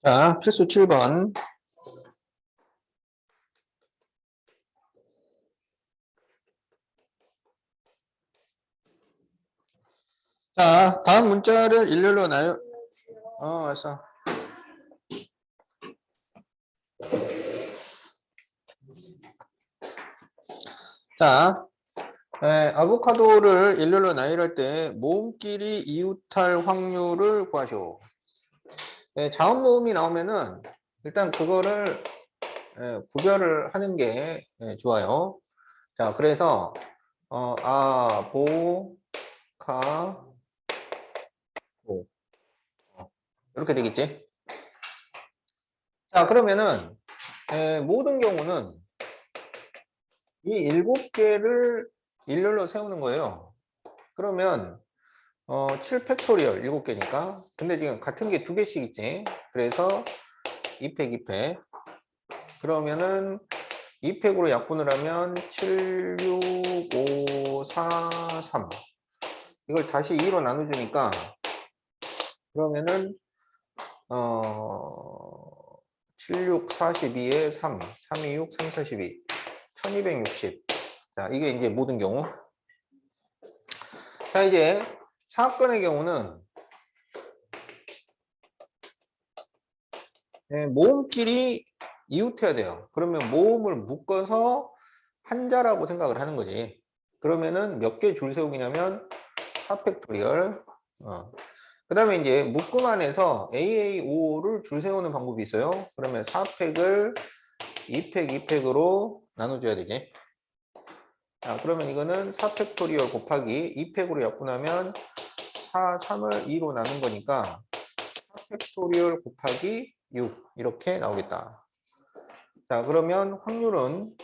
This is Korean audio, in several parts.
자, 필수 7번. 자, 다음 문자를 일렬로 나요. 왔어. 자, 아보카도를 일렬로 나열할 때 모음끼리 이웃할 확률을 구하시오. 자음 모음이 나오면은 일단 그거를 구별을 하는 게 좋아요. 자, 그래서 보, 이렇게 되겠지. 자, 그러면은 모든 경우는 이 7개를 일렬로 세우는 거예요. 그러면 7팩토리얼 7개니까. 근데 지금 같은 게 2개씩 있지. 그래서 2팩 2팩. 그러면은 2팩으로 약분을 하면 7, 6, 5, 4, 3. 이걸 다시 2로 나눠주니까 그러면은 7, 6, 42에 3, 3, 2, 6, 3, 42, 1260. 자, 이게 이제 모든 경우. 자, 이제 사건의 경우는 모음끼리 이웃해야 돼요. 그러면 모음을 묶어서 한자라고 생각을 하는 거지. 그러면은 몇 개 줄 세우기냐면 4팩토리얼. 그 다음에 이제 묶음 안에서 AAO를 줄 세우는 방법이 있어요. 그러면 4팩을 2팩, 2팩으로 나눠줘야 되지. 자, 그러면 이거는 4팩토리얼 곱하기 2팩으로 약분하면 4, 3을 2로 나눈 거니까 4팩토리얼 곱하기 6 이렇게 나오겠다. 자, 그러면 확률은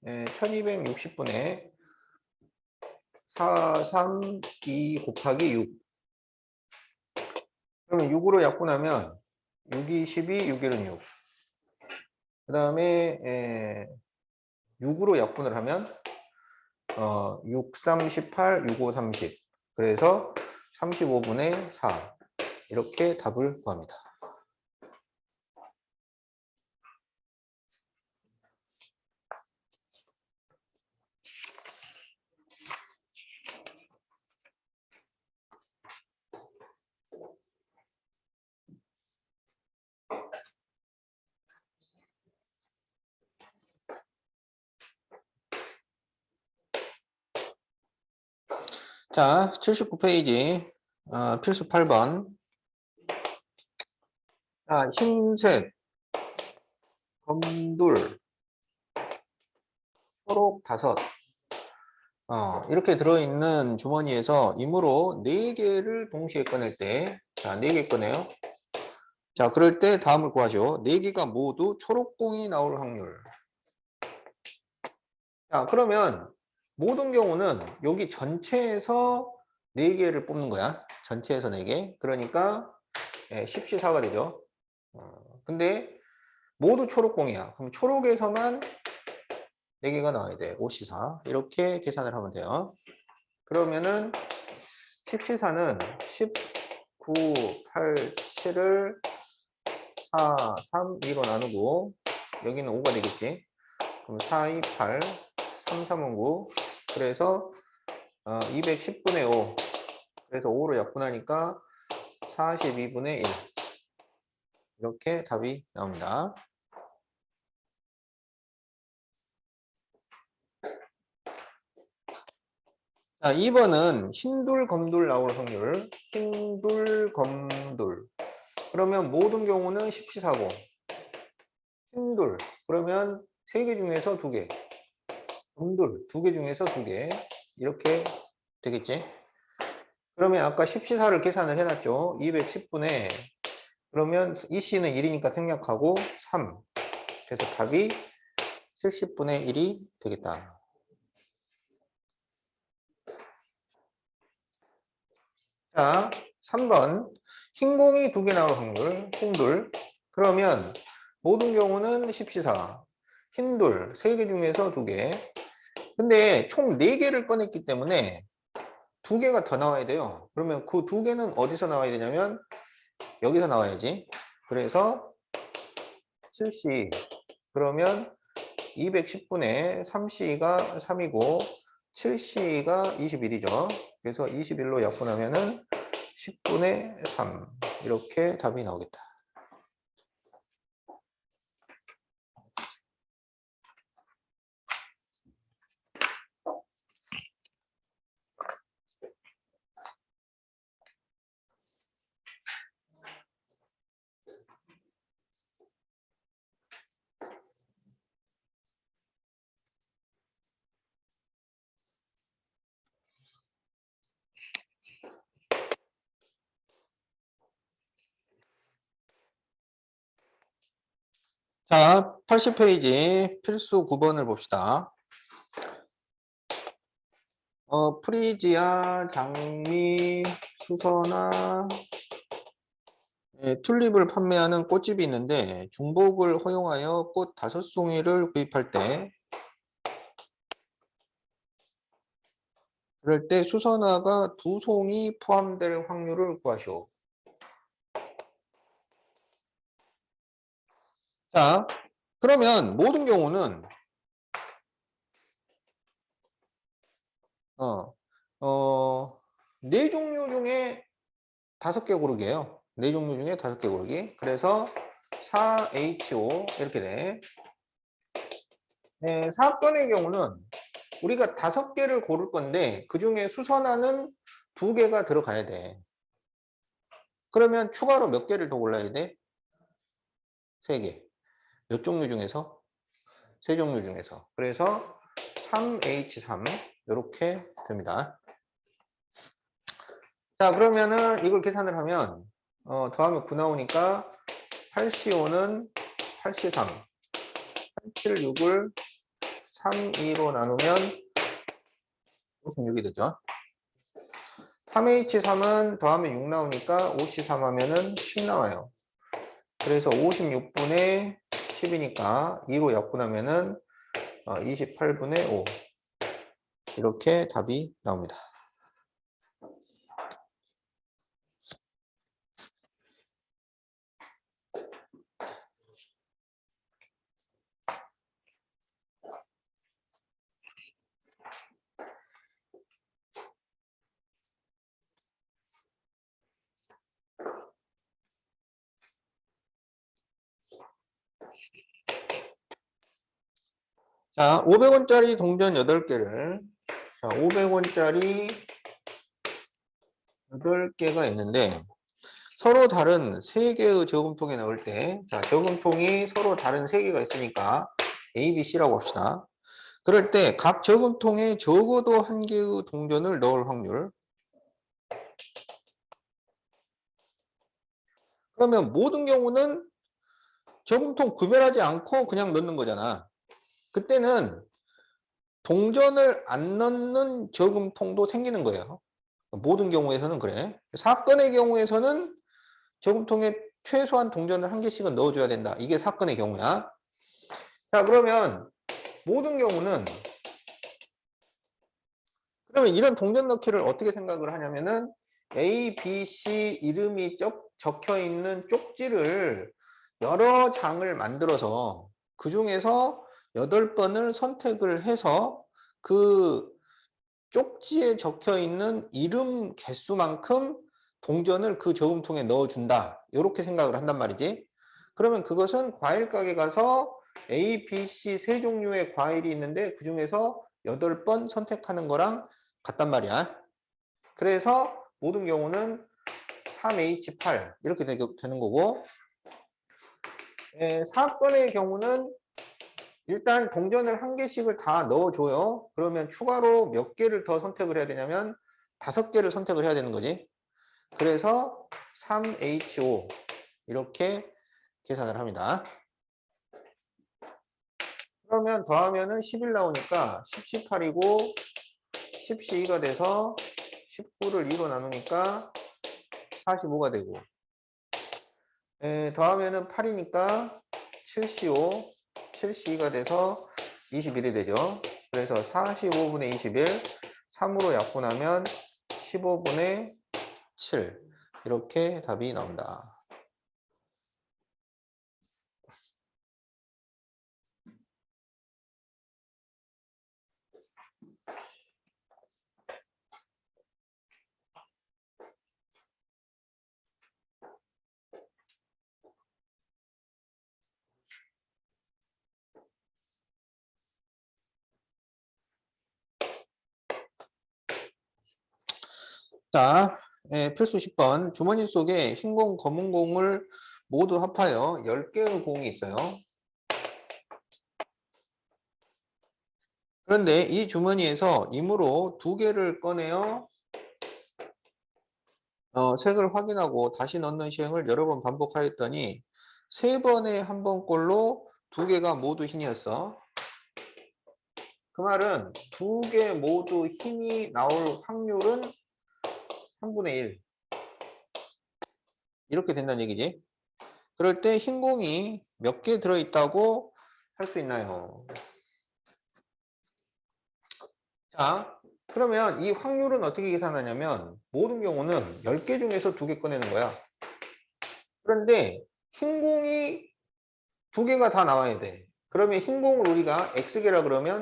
1260분의 4, 3, 2 곱하기 6. 그러면 6으로 약분하면 6이 12, 6, 1은 6. 그 다음에 6으로 약분을 하면 6, 3, 18, 6, 5, 30. 그래서 35분의 4. 이렇게 답을 구합니다. 자, 79페이지 필수 8번. 자, 흰색, 검둘, 초록 5. 이렇게 들어있는 주머니에서 임으로 4개를 동시에 꺼낼 때, 자, 4개 꺼내요. 자, 그럴 때 다음을 구하죠. 4개가 모두 초록공이 나올 확률. 자, 그러면 모든 경우는 여기 전체에서 4개를 뽑는 거야. 전체에서 4개. 그러니까 10C4가 되죠. 근데 모두 초록공이야. 그럼 초록에서만 4개가 나와야 돼. 5C4. 이렇게 계산을 하면 돼요. 그러면은 10C4는 19, 8, 7을 4, 3, 2로 나누고 여기는 5가 되겠지. 그럼 4, 2, 8, 3, 3은 9. 그래서 210분의 5. 그래서 5로 약분하니까 42분의 1. 이렇게 답이 나옵니다. 자, 2번은 흰둘, 검둘 나올 확률. 흰둘, 검둘. 그러면 모든 경우는 10C4고 흰둘. 그러면 3개 중에서 2개. 검둘. 2개 중에서 2개. 이렇게 되겠지. 그러면 아까 10C4를 계산을 해놨죠. 210분의 그러면 이 C는 1이니까 생략하고 3. 그래서 답이 70분의 1이 되겠다. 자, 3번 흰 공이 2개 나올 확률 흰돌. 그러면 모든 경우는 10시사 흰돌 3개 중에서 2개. 근데 총 4개를 꺼냈기 때문에 2개가 더 나와야 돼요. 그러면 그 2개는 어디서 나와야 되냐면 여기서 나와야지. 그래서 7C 그러면 210분의 3C가 3이고 7C가 21이죠. 그래서 21로 약분하면은 10분의 3 이렇게 답이 나오겠다. 자, 80페이지 필수 9번을 봅시다. 프리지아, 장미, 수선화, 튤립을 판매하는 꽃집이 있는데 중복을 허용하여 꽃 5송이를 구입할 때 그럴 때 수선화가 2송이 포함될 확률을 구하시오. 자, 그러면 모든 경우는 네 종류 중에 5개 고르기예요. 네 종류 중에 5개 고르기. 그래서 4HO 이렇게 돼. 사건의 경우는 우리가 5개를 고를 건데 그 중에 수선화는 2개가 들어가야 돼. 그러면 추가로 몇 개를 더 골라야 돼? 3개. 몇 종류 중에서? 3종류 중에서. 그래서 3H3 이렇게 됩니다. 자, 그러면은 이걸 계산을 하면 더하면 9 나오니까 8CO 는 8C3 876을 32로 나누면 56이 되죠. 3H3은 더하면 6 나오니까 5C3 하면은 10 나와요. 그래서 56분의 10이니까 2로 약분하면은 28분의 5 이렇게 답이 나옵니다. 자, 500원짜리 동전 8개를 자, 500원짜리 8개가 있는데 서로 다른 3개의 저금통에 넣을 때 자, 저금통이 서로 다른 3개가 있으니까 A, B, C라고 합시다. 그럴 때 각 저금통에 적어도 1개의 동전을 넣을 확률. 그러면 모든 경우는 저금통 구별하지 않고 그냥 넣는 거잖아. 그때는 동전을 안 넣는 저금통도 생기는 거예요. 모든 경우에서는 그래. 사건의 경우에서는 저금통에 최소한 동전을 1개씩은 넣어줘야 된다. 이게 사건의 경우야. 자, 그러면 모든 경우는 그러면 이런 동전 넣기를 어떻게 생각을 하냐면은 A, B, C 이름이 적혀 있는 쪽지를 여러 장을 만들어서 그 중에서 8번을 선택을 해서 그 쪽지에 적혀 있는 이름 개수만큼 동전을 그 저금통에 넣어준다. 이렇게 생각을 한단 말이지. 그러면 그것은 과일 가게 가서 A, B, C 세 종류의 과일이 있는데 그 중에서 8번 선택하는 거랑 같단 말이야. 그래서 모든 경우는 3H8 이렇게 되는 거고 사건의 경우는 일단 동전을 1개씩을 다 넣어줘요. 그러면 추가로 몇 개를 더 선택을 해야 되냐면 5개를 선택을 해야 되는 거지. 그래서 3HO 이렇게 계산을 합니다. 그러면 더하면은 11 나오니까 10, 18이고 10C2가 돼서 19를 2로 나누니까 45가 되고 더하면은 8이니까 7C5 7C가 돼서 21이 되죠. 그래서 45분의 21 3으로 약분하면 15분의 7 이렇게 답이 나온다. 자, 필수 10번. 주머니 속에 흰 공, 검은 공을 모두 합하여 10개의 공이 있어요. 그런데 이 주머니에서 임으로 2개를 꺼내어 색을 확인하고 다시 넣는 시행을 여러 번 반복하였더니 3번에 한 번꼴로 2개가 모두 흰이었어. 그 말은 2개 모두 흰이 나올 확률은 3분의 1 이렇게 된다는 얘기지. 그럴 때 흰 공이 몇 개 들어있다고 할 수 있나요? 자, 그러면 이 확률은 어떻게 계산하냐면 모든 경우는 10개 중에서 2개 꺼내는 거야. 그런데 흰 공이 2개가 다 나와야 돼. 그러면 흰 공을 우리가 X개라 그러면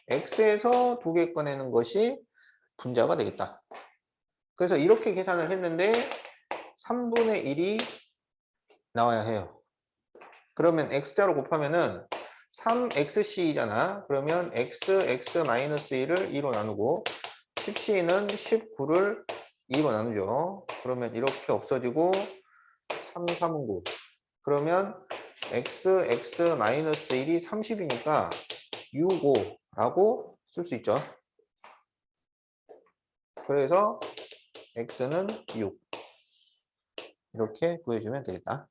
X에서 2개 꺼내는 것이 분자가 되겠다. 그래서 이렇게 계산을 했는데 3분의 1이 나와야 해요. 그러면 X자로 곱하면은 3XC잖아. 그러면 X-1을 2로 나누고 10C는 19를 2로 나누죠. 그러면 이렇게 없어지고 3, 3은 9. 그러면 X-1이 30이니까 65라고 쓸 수 있죠. 그래서 X는 6. 이렇게 구해주면 되겠다.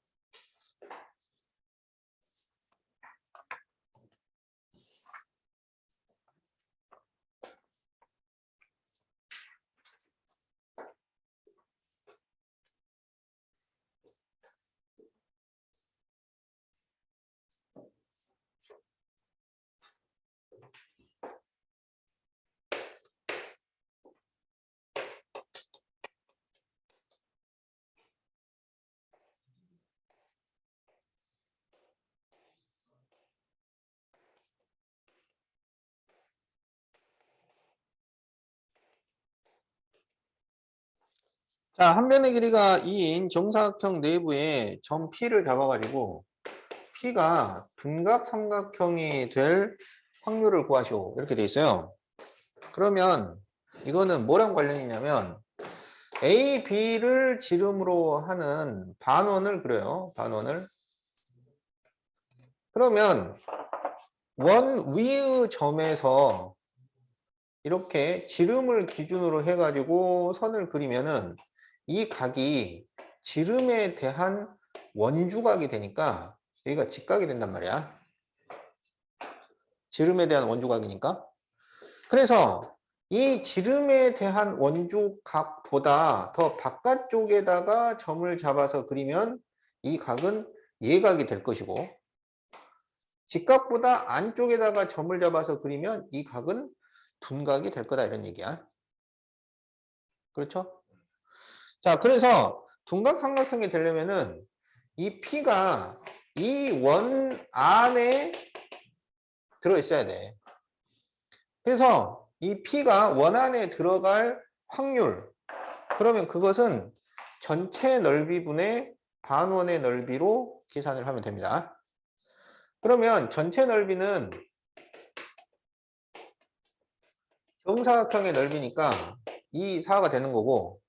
자, 한 변의 길이가 2인 정사각형 내부에 점 P를 잡아가지고 P가 둔각 삼각형이 될 확률을 구하시오. 이렇게 돼 있어요. 그러면 이거는 뭐랑 관련이 있냐면 A, B를 지름으로 하는 반원을 그려요. 반원을. 그러면 원 위의 점에서 이렇게 지름을 기준으로 해가지고 선을 그리면은 이 각이 지름에 대한 원주각이 되니까 여기가 직각이 된단 말이야. 지름에 대한 원주각이니까. 그래서 이 지름에 대한 원주각보다 더 바깥쪽에다가 점을 잡아서 그리면 이 각은 예각이 될 것이고 직각보다 안쪽에다가 점을 잡아서 그리면 이 각은 둔각이 될 거다 이런 얘기야. 그렇죠? 자, 그래서 둔각 삼각형이 되려면은 이 P가 이 원 안에 들어 있어야 돼. 그래서 이 P가 원 안에 들어갈 확률, 그러면 그것은 전체 넓이분의 반원의 넓이로 계산을 하면 됩니다. 그러면 전체 넓이는 정사각형의 넓이니까 이 4가 되는 거고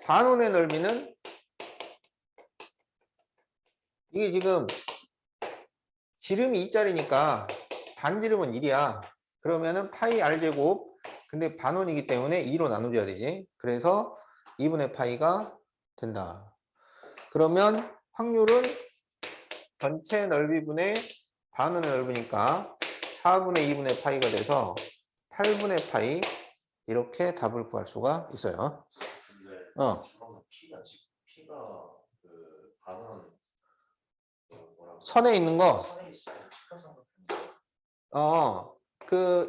반원의 넓이는 이게 지금 지름이 2짜리니까 반지름은 1이야. 그러면은 파이 r제곱 근데 반원이기 때문에 2로 나눠줘야 되지. 그래서 2분의 파이가 된다. 그러면 확률은 전체 넓이분의 반원의 넓으니까 4분의 2분의 파이가 돼서 8분의 파이 이렇게 답을 구할 수가 있어요. 근데 어. P가 지금 선에 있는 거, 선에 있으면 직사삼각형이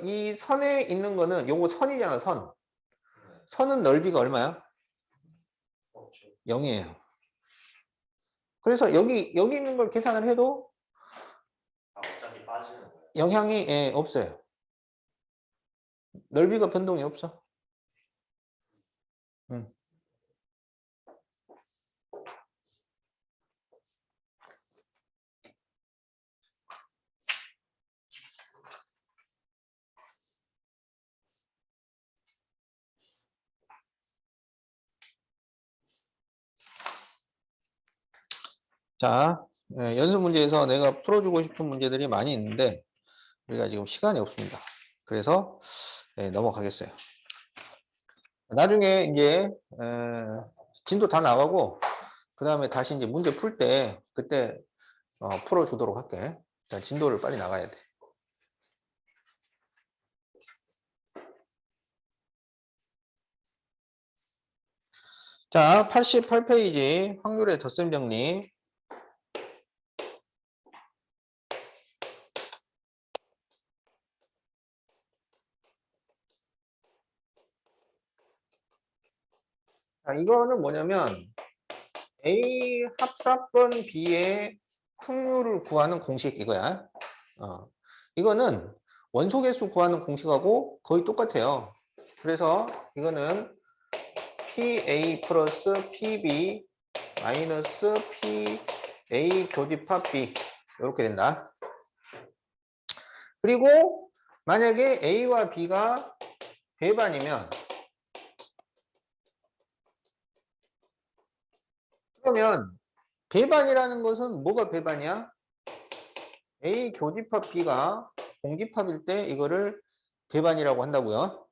이 선에 있는 거는 요거 선이잖아, 선. 네. 선은 넓이가 얼마야? 없죠. 0이에요. 그래서 여기 있는 걸 계산을 해도 어차피 빠지는 거예요. 영향이 없어요. 넓이가 변동이 없어. 자, 연습 문제에서 내가 풀어주고 싶은 문제들이 많이 있는데 우리가 지금 시간이 없습니다. 그래서 넘어가겠어요. 나중에 이제 진도 다 나가고 그 다음에 다시 이제 문제 풀 때 그때 풀어주도록 할게. 자, 진도를 빨리 나가야 돼. 자, 88페이지 확률의 덧셈 정리. 자, 이거는 뭐냐면 A 합사건 B의 확률을 구하는 공식 이거야. 이거는 원소개수 구하는 공식하고 거의 똑같아요. 그래서 이거는 PA 플러스 PB 마이너스 PA 교집합 B 이렇게 된다. 그리고 만약에 A와 B가 배반이면 그러면 배반이라는 것은 뭐가 배반이야? A 교집합 B가 공집합일 때 이거를 배반이라고 한다고요.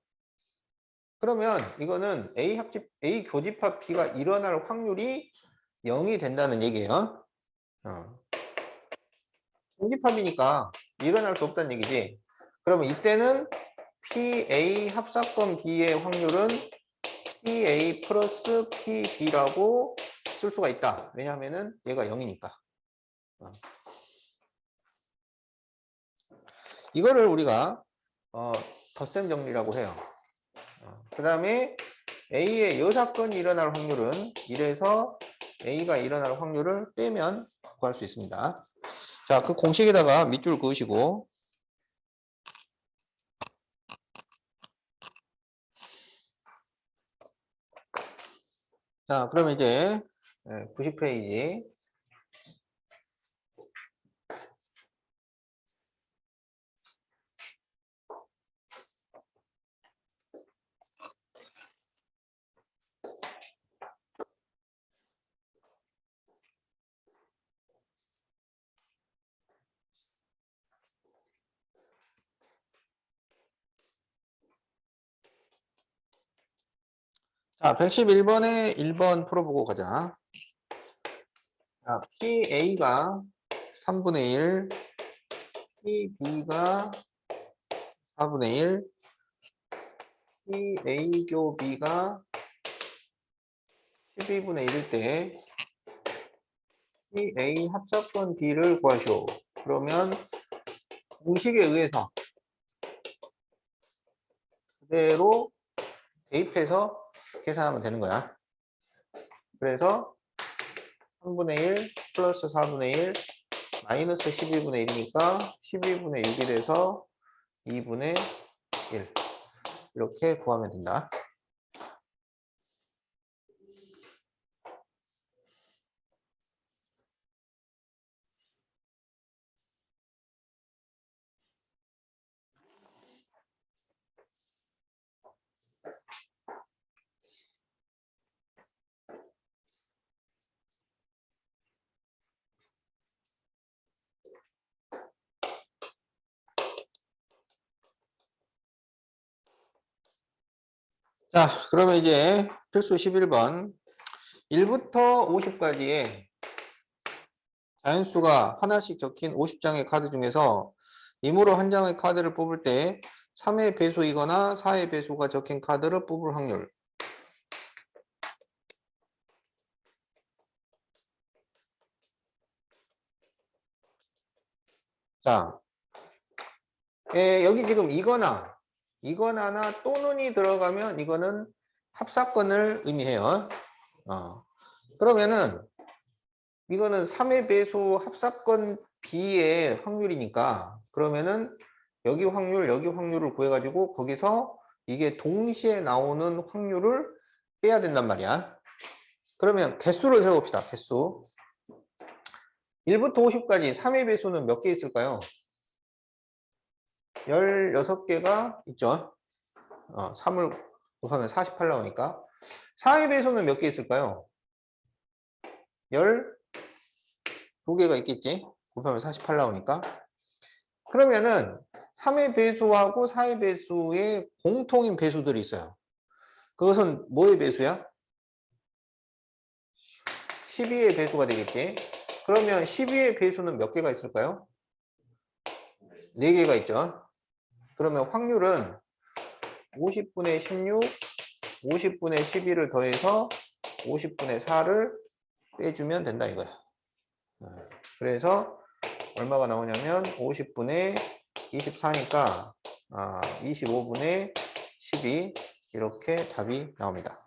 그러면 이거는 A 교집합 B가 일어날 확률이 0이 된다는 얘기예요. 공집합이니까 일어날 수 없다는 얘기지. 그러면 이때는 PA 합사건 B의 확률은 PA 플러스 PB라고 쓸 수가 있다. 왜냐하면은 얘가 0이니까. 이거를 우리가 덧셈 정리라고 해요. 그 다음에 A의 여사건이 일어날 확률은 1에서 A가 일어날 확률을 빼면 구할 수 있습니다. 자, 그 공식에다가 밑줄 그으시고 자, 그러면 이제 90페이지 자, 111번에 1번 풀어보고 가자. 자, PA가 3분의 1, PB가 4분의 1, PA교 B가 12분의 1일 때 PA 합사건 B를 구하시오. 그러면 공식에 의해서 그대로 대입해서 계산하면 되는 거야. 그래서 3분의 1 플러스 4분의 1 마이너스 12분의 1이니까 12분의 6이 돼서 2분의 1 이렇게 구하면 된다. 자, 그러면 이제 필수 11번 1부터 50까지의 자연수가 하나씩 적힌 50장의 카드 중에서 임으로 한 장의 카드를 뽑을 때 3의 배수이거나 4의 배수가 적힌 카드를 뽑을 확률. 자, 여기 지금 이거나나 또는이 들어가면 이거는 합사건을 의미해요. 그러면은 이거는 3의 배수 합사건 B의 확률이니까 그러면은 여기 확률을 구해가지고 거기서 이게 동시에 나오는 확률을 빼야 된단 말이야. 그러면 개수를 세워봅시다. 개수. 1부터 50까지 3의 배수는 몇 개 있을까요? 16개가 있죠. 3을 곱하면 48 나오니까. 4의 배수는 몇 개 있을까요? 12개가 있겠지. 곱하면 48 나오니까. 그러면은 3의 배수하고 4의 배수의 공통인 배수들이 있어요. 그것은 뭐의 배수야? 12의 배수가 되겠지. 그러면 12의 배수는 몇 개가 있을까요? 4개가 있죠. 그러면 확률은 50분의 16, 50분의 12를 더해서 50분의 4를 빼주면 된다 이거야. 그래서 얼마가 나오냐면 50분의 24니까 25분의 12 이렇게 답이 나옵니다.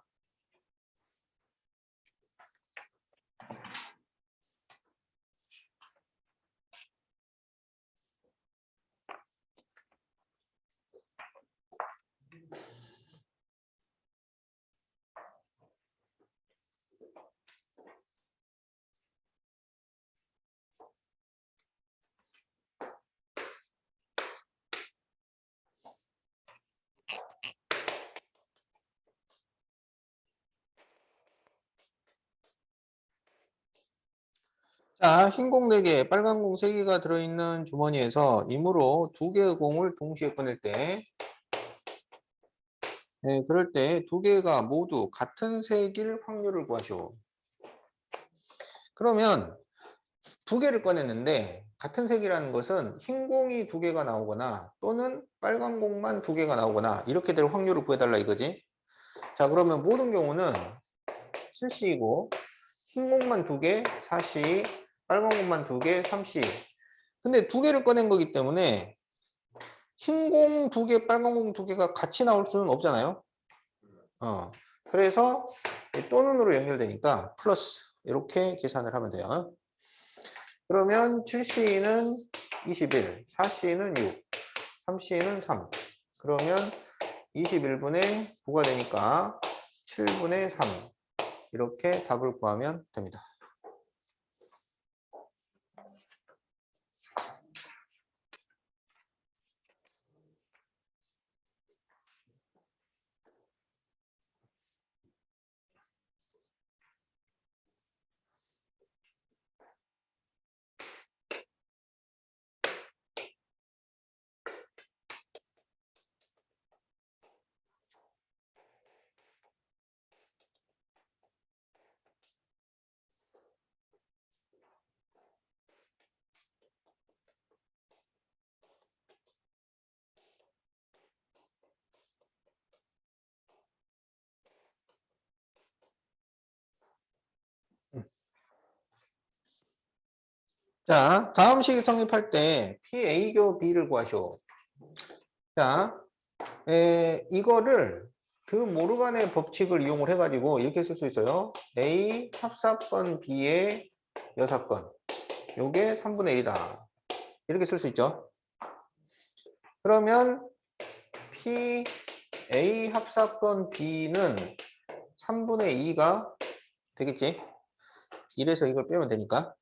자, 흰 공 4개, 빨간 공 3개가 들어있는 주머니에서 임으로 2개의 공을 동시에 꺼낼 때, 그럴 때 2개가 모두 같은 색일 확률을 구하시오. 그러면 2개를 꺼냈는데 같은 색이라는 것은 흰 공이 2개가 나오거나 또는 빨간 공만 2개가 나오거나 이렇게 될 확률을 구해달라 이거지. 자, 그러면 모든 경우는 7C이고 흰 공만 2개, 4C, 빨간 공만 2개, 3C. 근데 2개를 꺼낸 거기 때문에 흰 공 2개, 빨간 공 2개가 같이 나올 수는 없잖아요. 그래서 또는으로 연결되니까 플러스 이렇게 계산을 하면 돼요. 그러면 7C는 21, 4C는 6, 3C는 3. 그러면 21분의 9가 되니까 7분의 3. 이렇게 답을 구하면 됩니다. 자, 다음 식이 성립할 때 PA교 B를 구하시오. 자, 이거를 드 모르간의 법칙을 이용을 해가지고 이렇게 쓸 수 있어요. A 합사건 B의 여사건. 요게 3분의 1이다. 이렇게 쓸 수 있죠. 그러면 A 합사건 B는 3분의 2가 되겠지. 1에서 이걸 빼면 되니까.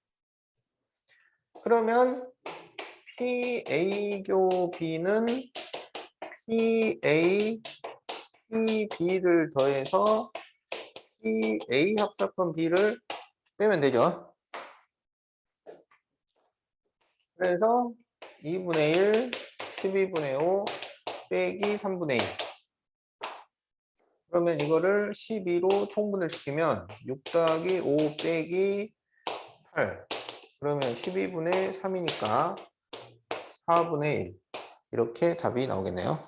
그러면 PA교 B는 PA, PB를 더해서 PA 합사건 B를 빼면 되죠. 그래서 2분의 1, 12분의 5 빼기 3분의 2. 그러면 이거를 12로 통분을 시키면 6 더하기 5 빼기 8. 그러면 12분의 3이니까 4분의 1. 이렇게 답이 나오겠네요.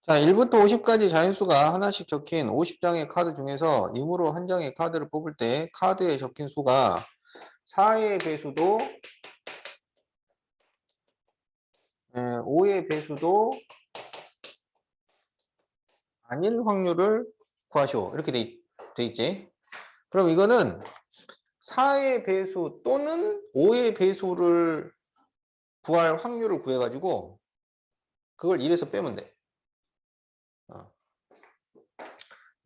자, 1부터 50까지 자연수가 하나씩 적힌 50장의 카드 중에서 임으로 한 장의 카드를 뽑을 때 카드에 적힌 수가 4의 배수도 5의 배수도 아닐 확률을 구하시오. 이렇게 돼 있지. 그럼 이거는 4의 배수 또는 5의 배수를 구할 확률을 구해가지고 그걸 1에서 빼면 돼.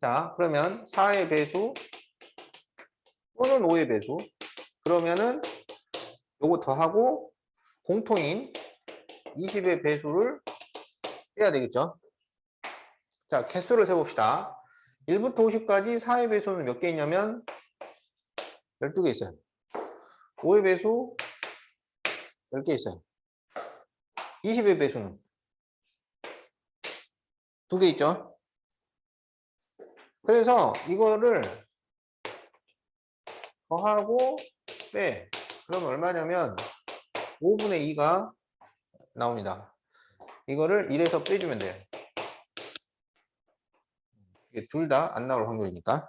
자, 그러면 4의 배수 또는 5의 배수. 그러면은 요거 더하고 공통인 20의 배수를 빼야 되겠죠. 자, 개수를 세봅시다. 1부터 50까지 4의 배수는 몇 개 있냐면 12개 있어요. 5의 배수 10개 있어요. 20의 배수는 2개 있죠. 그래서 이거를 더하고 빼. 그럼 얼마냐면 5분의 2가 나옵니다. 이거를 1에서 빼주면 돼요. 이게 둘 다 안 나올 확률이니까.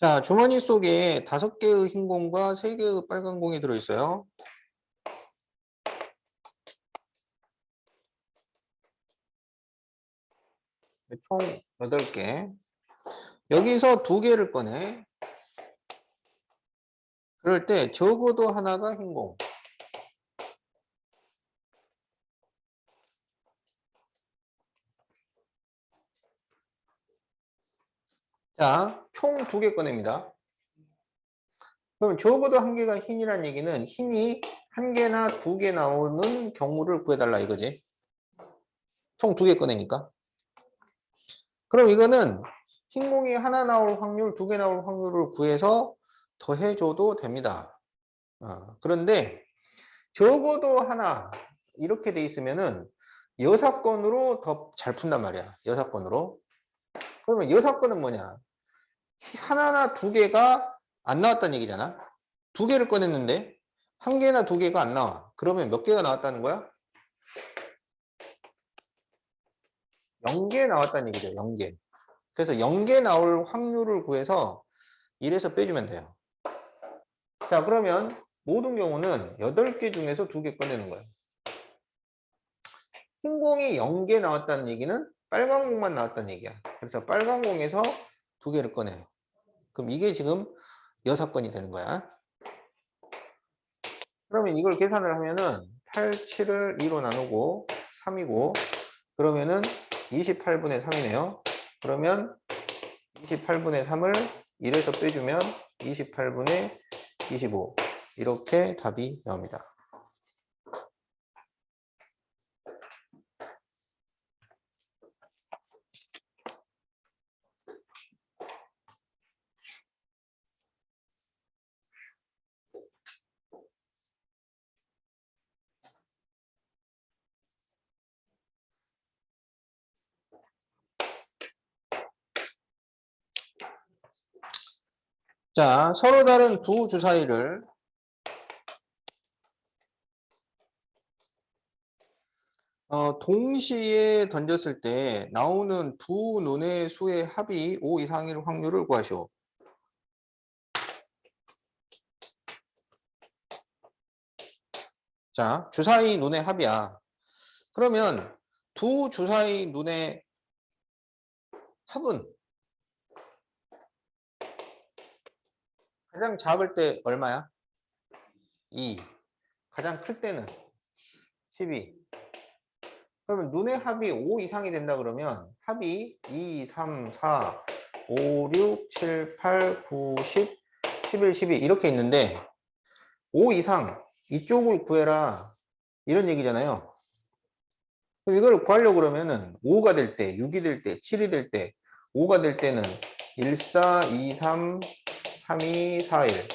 자, 주머니 속에 5개의 흰 공과 3개의 빨간 공이 들어있어요. 총 8개. 여기서 2개를 꺼내. 그럴 때 적어도 하나가 흰 공. 자, 총 2개 꺼냅니다. 그럼 적어도 1개가 흰이란 얘기는 흰이 1개나 2개 나오는 경우를 구해달라 이거지. 총 2개 꺼내니까. 그럼 이거는 흰 공이 하나 나올 확률, 2개 나올 확률을 구해서 더해줘도 됩니다. 그런데 적어도 하나 이렇게 돼 있으면은 여사건으로 더 잘 푼단 말이야. 여사건으로. 그러면 여사건은 뭐냐? 하나나 2개가 안 나왔다는 얘기잖아. 2개를 꺼냈는데 1개나 2개가 안 나와. 그러면 몇 개가 나왔다는 거야? 0개 나왔다는 얘기죠. 0개. 그래서 0개 나올 확률을 구해서 1에서 빼주면 돼요. 자, 그러면 모든 경우는 8개 중에서 2개 꺼내는 거예요. 흰 공이 0개 나왔다는 얘기는 빨간 공만 나왔다는 얘기야. 그래서 빨간 공에서 2개를 꺼내요. 그럼 이게 지금 6건이 되는 거야. 그러면 이걸 계산을 하면은 8, 7을 2로 나누고 3이고 그러면은 28분의 3이네요. 그러면 28분의 3을 1에서 빼주면 28분의 25 이렇게 답이 나옵니다. 자, 서로 다른 두 주사위를 동시에 던졌을 때 나오는 두 논의 수의 합이 5 이상일 확률을 구하시오. 자, 주사위 논의 합이야. 그러면 두 주사위 논의 합은 가장 작을 때 얼마야? 2. 가장 클 때는 12. 그러면 눈의 합이 5 이상이 된다 그러면 합이 2, 3, 4, 5, 6, 7, 8, 9, 10, 11, 12 이렇게 있는데 5 이상 이쪽을 구해라 이런 얘기잖아요. 그럼 이걸 구하려고 그러면은 5가 될 때, 6이 될 때, 7이 될 때, 5가 될 때는 1, 4, 2, 3, 3, 2, 4, 1.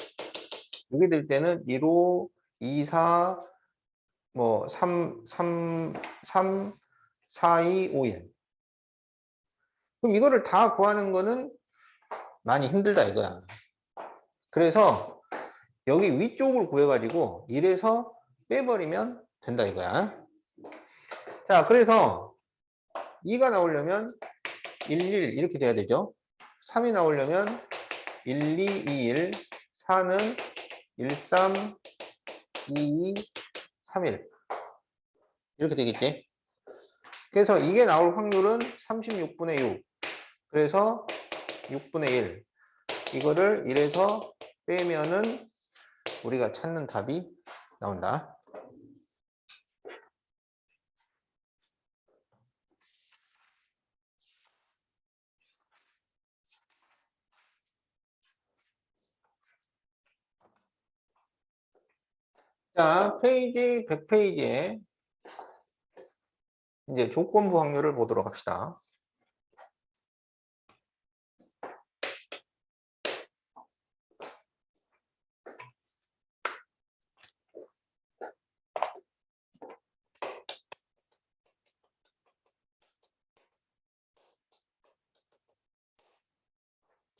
6이 될 때는 1, 5, 2, 4, 뭐 3, 3, 3, 4, 2, 5, 1. 그럼 이거를 다 구하는 거는 많이 힘들다 이거야. 그래서 여기 위쪽을 구해가지고 1에서 빼버리면 된다 이거야. 자, 그래서 2가 나오려면 1, 1 이렇게 돼야 되죠. 3이 나오려면 1, 2, 2, 1, 4는 1, 3, 2, 2, 3, 1 이렇게 되겠지. 그래서 이게 나올 확률은 36분의 6. 그래서 6분의 1. 이거를 1에서 빼면은 우리가 찾는 답이 나온다. 자, 페이지 100페이지에 이제 조건부 확률을 보도록 합시다.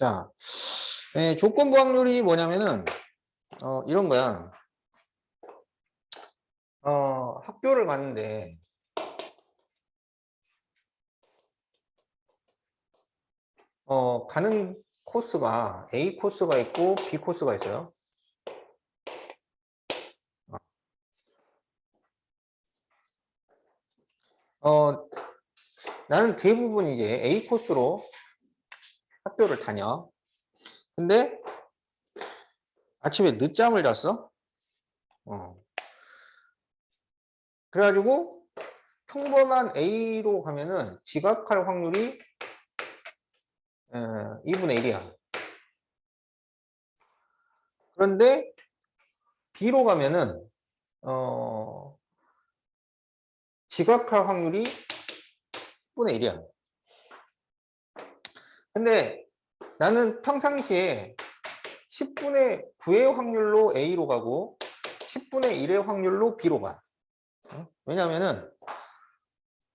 자, 조건부 확률이 뭐냐면은 이런 거야. 학교를 갔는데 가는 코스가 A 코스가 있고 B 코스가 있어요. 나는 대부분 이제 A 코스로 학교를 다녀. 근데 아침에 늦잠을 잤어. 그래가지고 평범한 A로 가면은 지각할 확률이 2분의 1이야. 그런데 B로 가면은 지각할 확률이 10분의 1이야. 근데 나는 평상시에 10분의 9의 확률로 A로 가고 10분의 1의 확률로 B로 가. 왜냐면은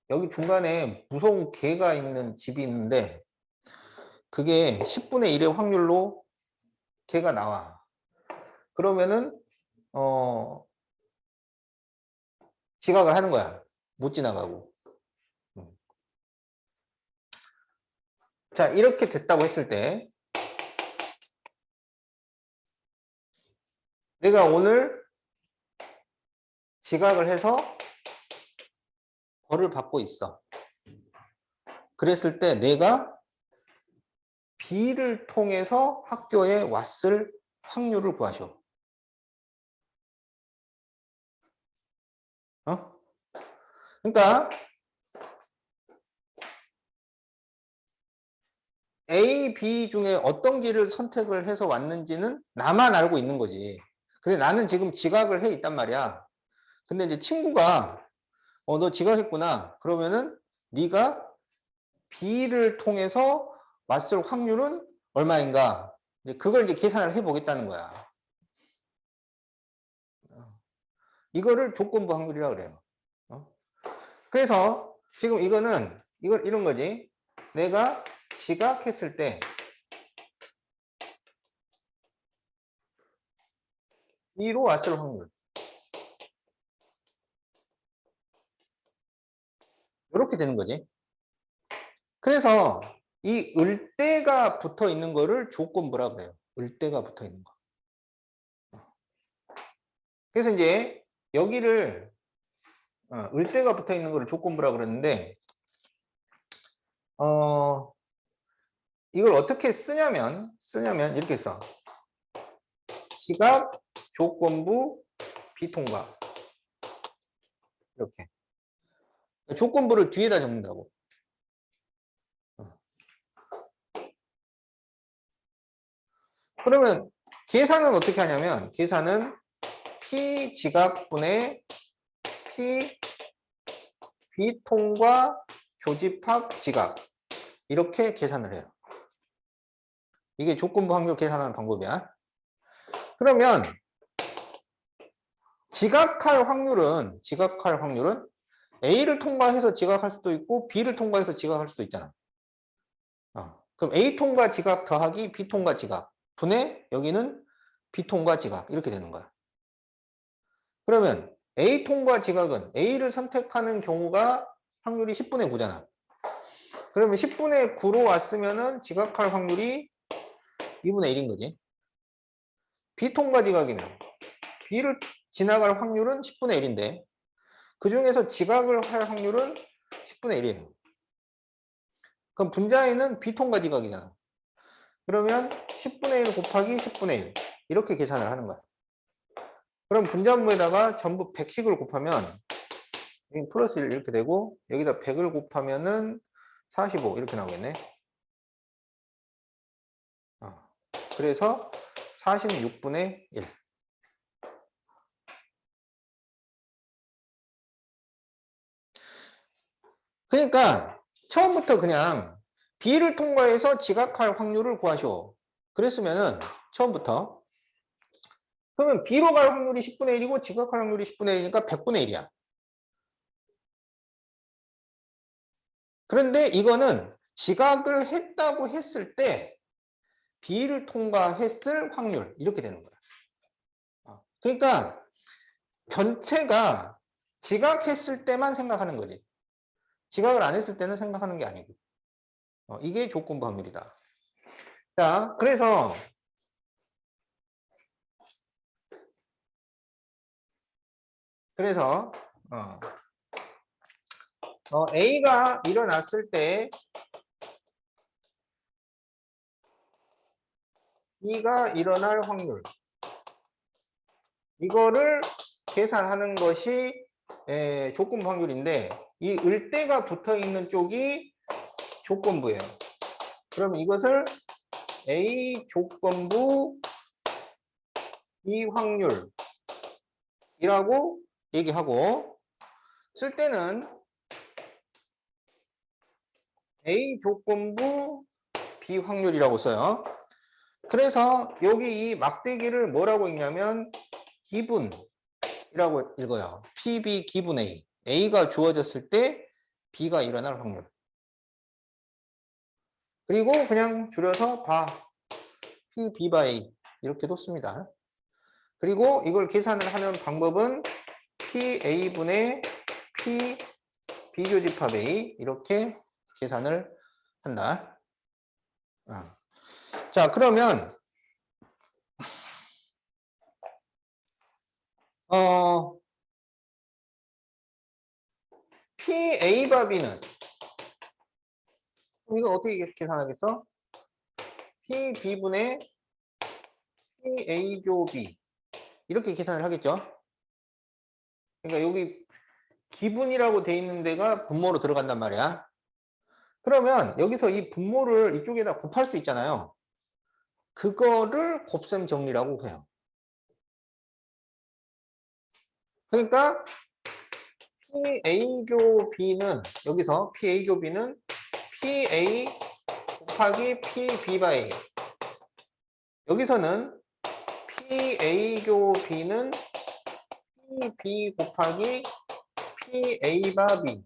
여기 중간에 무서운 개가 있는 집이 있는데 그게 10분의 1의 확률로 개가 나와. 그러면은 지각을 하는 거야. 못 지나가고. 자, 이렇게 됐다고 했을 때 내가 오늘 지각을 해서 벌을 받고 있어. 그랬을 때 내가 B를 통해서 학교에 왔을 확률을 구하셔. 그러니까 A, B 중에 어떤 길을 선택을 해서 왔는지는 나만 알고 있는 거지. 근데 나는 지금 지각을 해 있단 말이야. 근데 이제 친구가 너 지각했구나. 그러면은 네가 B를 통해서 왔을 확률은 얼마인가? 그걸 이제 계산을 해 보겠다는 거야. 이거를 조건부 확률이라고 그래요. 그래서 지금 이거는 이런 거지. 내가 지각했을 때 B로 왔을 확률. 이렇게 되는 거지. 그래서 이 을대가 붙어 있는 거를 조건부라고 그래요. 을대가 붙어 있는 거. 그래서 이제 여기를 을대가 붙어 있는 거를 조건부라고 그러는데 이걸 어떻게 쓰냐면 이렇게 써. 지각 조건부 비통과 이렇게. 조건부를 뒤에다 적는다고. 그러면 계산은 어떻게 하냐면 계산은 P 지각분의 P B통과 교집합 지각 이렇게 계산을 해요. 이게 조건부 확률 계산하는 방법이야. 그러면 지각할 확률은 A를 통과해서 지각할 수도 있고 B를 통과해서 지각할 수도 있잖아. 그럼 A 통과 지각 더하기 B 통과 지각 분의 여기는 B 통과 지각 이렇게 되는 거야. 그러면 A 통과 지각은 A를 선택하는 경우가 확률이 10분의 9잖아. 그러면 10분의 9로 왔으면은 지각할 확률이 2분의 1인 거지. B 통과 지각이면 B를 지나갈 확률은 10분의 1인데 그 중에서 지각을 할 확률은 10분의 1이에요. 그럼 분자에는 B 통과 지각이잖아. 그러면 10분의 1 곱하기 10분의 1 이렇게 계산을 하는 거야. 그럼 분자분모에다가 전부 100씩을 곱하면 여기 플러스 1 이렇게 되고 여기다 100을 곱하면은 45 이렇게 나오겠네. 그래서 46분의 1. 그러니까 처음부터 그냥 B를 통과해서 지각할 확률을 구하시오. 그랬으면은 처음부터 그러면 B로 갈 확률이 10분의 1이고 지각할 확률이 10분의 1이니까 100분의 1이야. 그런데 이거는 지각을 했다고 했을 때 B를 통과했을 확률 이렇게 되는 거야. 그러니까 전체가 지각했을 때만 생각하는 거지. 지각을 안 했을 때는 생각하는 게 아니고. 이게 조건부 확률이다. 자, 그래서 A가 일어났을 때 B가 일어날 확률 이거를 계산하는 것이 조건부 확률인데 이 을대가 붙어 있는 쪽이 조건부예요. 그럼 이것을 A 조건부 B 확률이라고 얘기하고 쓸 때는 A 조건부 B 확률이라고 써요. 그래서 여기 이 막대기를 뭐라고 읽냐면 기분이라고 읽어요. PB 기분 A. A가 주어졌을 때 B가 일어날 확률. 그리고 그냥 줄여서 PB by A 이렇게도 씁니다. 그리고 이걸 계산을 하는 방법은 PA분의 P 비교집합 A 이렇게 계산을 한다. 자, 그러면 PA 바 B는 이거 어떻게 계산하겠어? PB분의 PA조 B 이렇게 계산을 하겠죠? 그러니까 여기 기분이라고 돼 있는 데가 분모로 들어간단 말이야. 그러면 여기서 이 분모를 이쪽에다 곱할 수 있잖아요. 그거를 곱셈 정리라고 해요. 그러니까 PA교 B는 여기서 PA교 B는 PA 곱하기 PB 바이 여기서는 PA교 B는 PB 곱하기 PA 바 B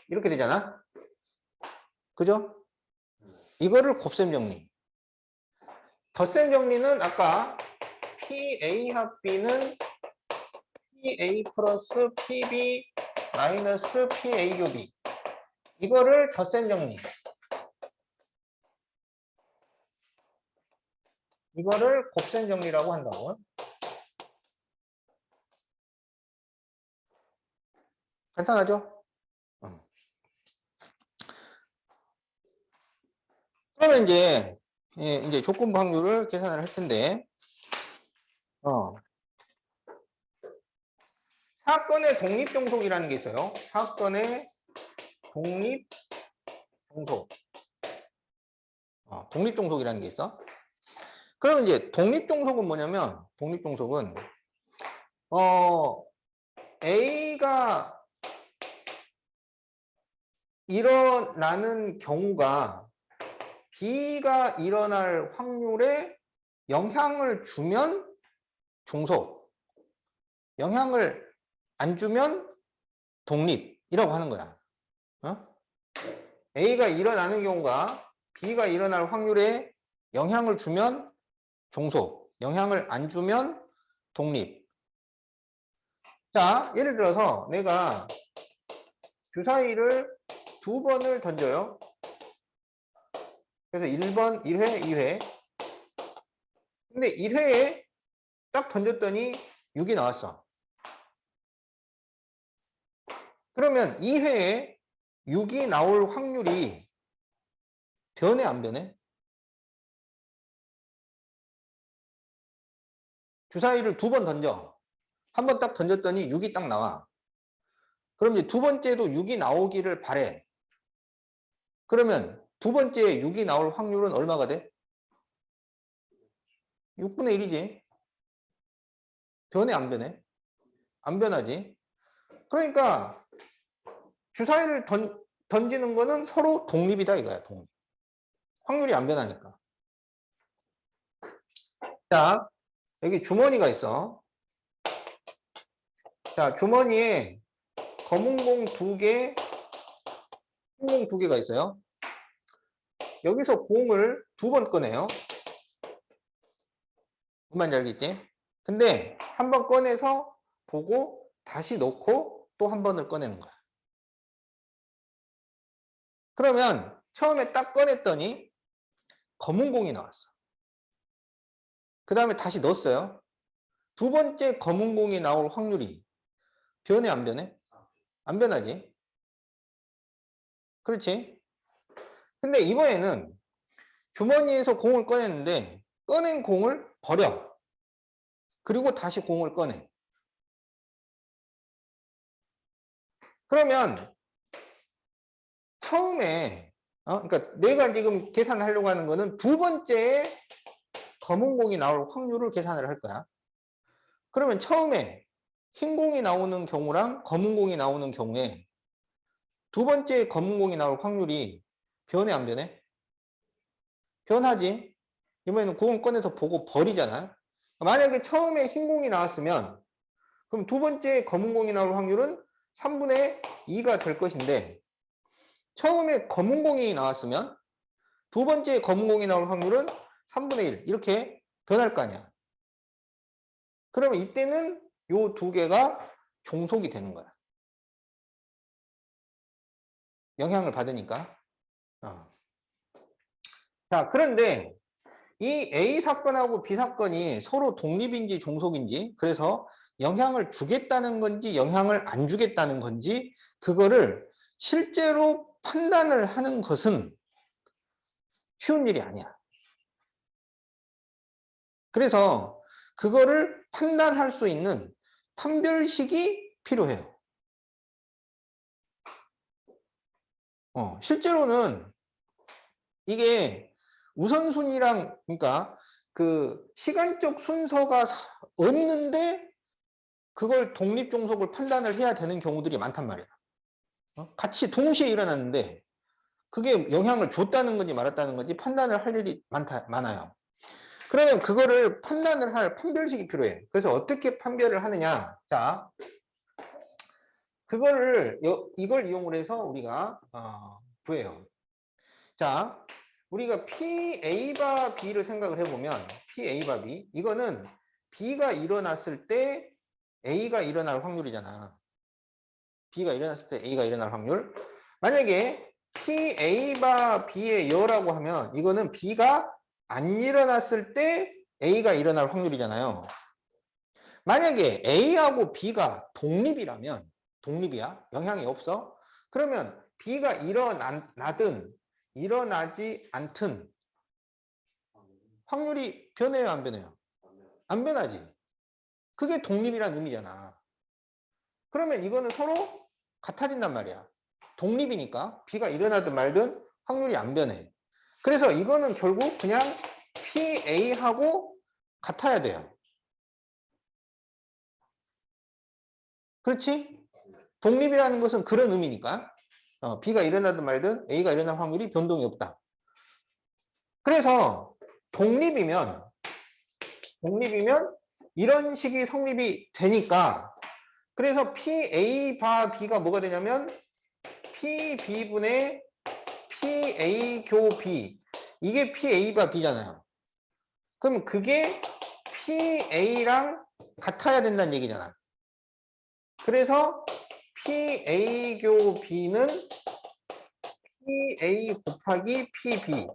이렇게 되잖아. 그죠? 이거를 곱셈 정리. 덧셈 정리는 아까 PA 합 B는 PA 플러스 PB 마이너스 PA교 B 이거를 덧셈 정리. 이거를 곱셈 정리라고 한다고. 간단하죠? 그러면 이제 조건부 확률을 계산을 할 텐데, 사건의 독립종속이라는 게 있어요. 사건의 독립종속. 독립종속이라는 게 있어. 그러면 이제 독립종속은 뭐냐면, 독립종속은, A가 일어나는 경우가 B가 일어날 확률에 영향을 주면 종속, 영향을 안 주면 독립이라고 하는 거야. 어? A가 일어나는 경우가 B가 일어날 확률에 영향을 주면 종속, 영향을 안 주면 독립. 자, 예를 들어서 내가 주사위를 2번을 던져요. 그래서 1번, 1회, 2회. 근데 1회에 딱 던졌더니 6이 나왔어. 그러면 2회에 6이 나올 확률이 변해, 안 변해? 주사위를 2번 던져. 한 번 딱 던졌더니 6이 딱 나와. 그럼 이제 두 번째도 6이 나오기를 바래. 그러면 두 번째에 6이 나올 확률은 얼마가 돼? 6분의 1이지. 변해, 안 변해? 안 변하지. 그러니까 주사위를 던지는 거는 서로 독립이다 이거야, 독립. 확률이 안 변하니까. 자, 여기 주머니가 있어. 자, 주머니에 검은 공 2개, 흰 공 2개가 있어요. 여기서 공을 2번 꺼내요. 뭔 말인지 알겠지? 근데 한 번 꺼내서 보고 다시 넣고 또 한 번을 꺼내는 거야. 그러면 처음에 딱 꺼냈더니 검은 공이 나왔어. 그 다음에 다시 넣었어요. 두 번째 검은 공이 나올 확률이 변해, 안 변해? 안 변하지. 그렇지? 근데 이번에는 주머니에서 공을 꺼냈는데 꺼낸 공을 버려. 그리고 다시 공을 꺼내. 그러면 처음에 그러니까 내가 지금 계산하려고 하는 거는 두 번째에 검은 공이 나올 확률을 계산을 할 거야. 그러면 처음에 흰 공이 나오는 경우랑 검은 공이 나오는 경우에 두 번째 검은 공이 나올 확률이 변해, 안 변해? 변하지. 이번에는 공을 꺼내서 보고 버리잖아. 만약에 처음에 흰 공이 나왔으면 그럼 두 번째 검은 공이 나올 확률은 3분의 2가 될 것인데 처음에 검은 공이 나왔으면 두 번째 검은 공이 나올 확률은 3분의 1 이렇게 변할 거 아니야. 그러면 이때는 요 두 개가 종속이 되는 거야. 영향을 받으니까. 자, 그런데 이 A 사건하고 B 사건이 서로 독립인지 종속인지, 그래서 영향을 주겠다는 건지 영향을 안 주겠다는 건지 그거를 실제로 판단을 하는 것은 쉬운 일이 아니야. 그래서 그거를 판단할 수 있는 판별식이 필요해요. 실제로는 이게 우선순위랑, 그러니까 그 시간적 순서가 없는데 그걸 독립종속을 판단을 해야 되는 경우들이 많단 말이야. 같이 동시에 일어났는데 그게 영향을 줬다는 건지 말았다는 건지 판단을 할 일이 많아요. 그러면 그거를 판단을 할 판별식이 필요해. 그래서 어떻게 판별을 하느냐. 자, 이걸 이용을 해서 우리가 구해요. 자, 우리가 PA 바 B를 생각을 해보면 PA 바 B 이거는 B가 일어났을 때 A가 일어날 확률이잖아. B가 일어났을 때 A가 일어날 확률. 만약에 PA 바 B의 여라고 하면 이거는 B가 안 일어났을 때 A가 일어날 확률이잖아요. 만약에 A하고 B가 독립이야. 영향이 없어. 그러면 B가 일어나든 일어나지 않든 확률이 변해요, 안 변해요? 안 변하지. 그게 독립이란 의미잖아. 그러면 이거는 서로 같아진단 말이야. 독립이니까 B가 일어나든 말든 확률이 안 변해. 그래서 이거는 결국 그냥 PA하고 같아야 돼요. 그렇지? 독립이라는 것은 그런 의미니까. B가 일어나든 말든 A가 일어날 확률이 변동이 없다. 그래서 독립이면 이런 식이 성립이 되니까 그래서 PA 바 B가 뭐가 되냐면 PB분의 PA 교 B 이게 PA 바 B잖아요. 그럼 그게 PA랑 같아야 된다는 얘기잖아. 그래서 PA 교 B는 PA 곱하기 PB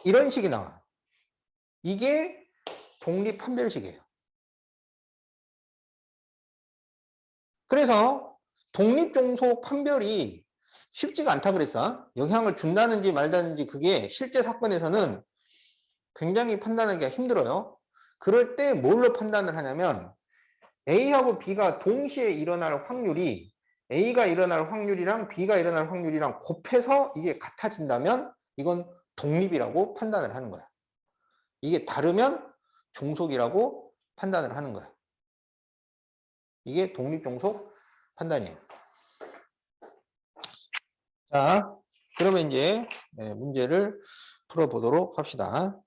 이런 식이 나와. 이게 독립 판별식이에요. 그래서 독립종속 판별이 쉽지가 않다 그랬어. 영향을 준다는지 말다는지 그게 실제 사건에서는 굉장히 판단하기가 힘들어요. 그럴 때 뭘로 판단을 하냐면 A하고 B가 동시에 일어날 확률이 A가 일어날 확률이랑 B가 일어날 확률이랑 곱해서 이게 같아진다면 이건 독립이라고 판단을 하는 거야. 이게 다르면 종속이라고 판단을 하는 거야. 이게 독립종속 판단이에요. 자, 그러면 이제 문제를 풀어보도록 합시다.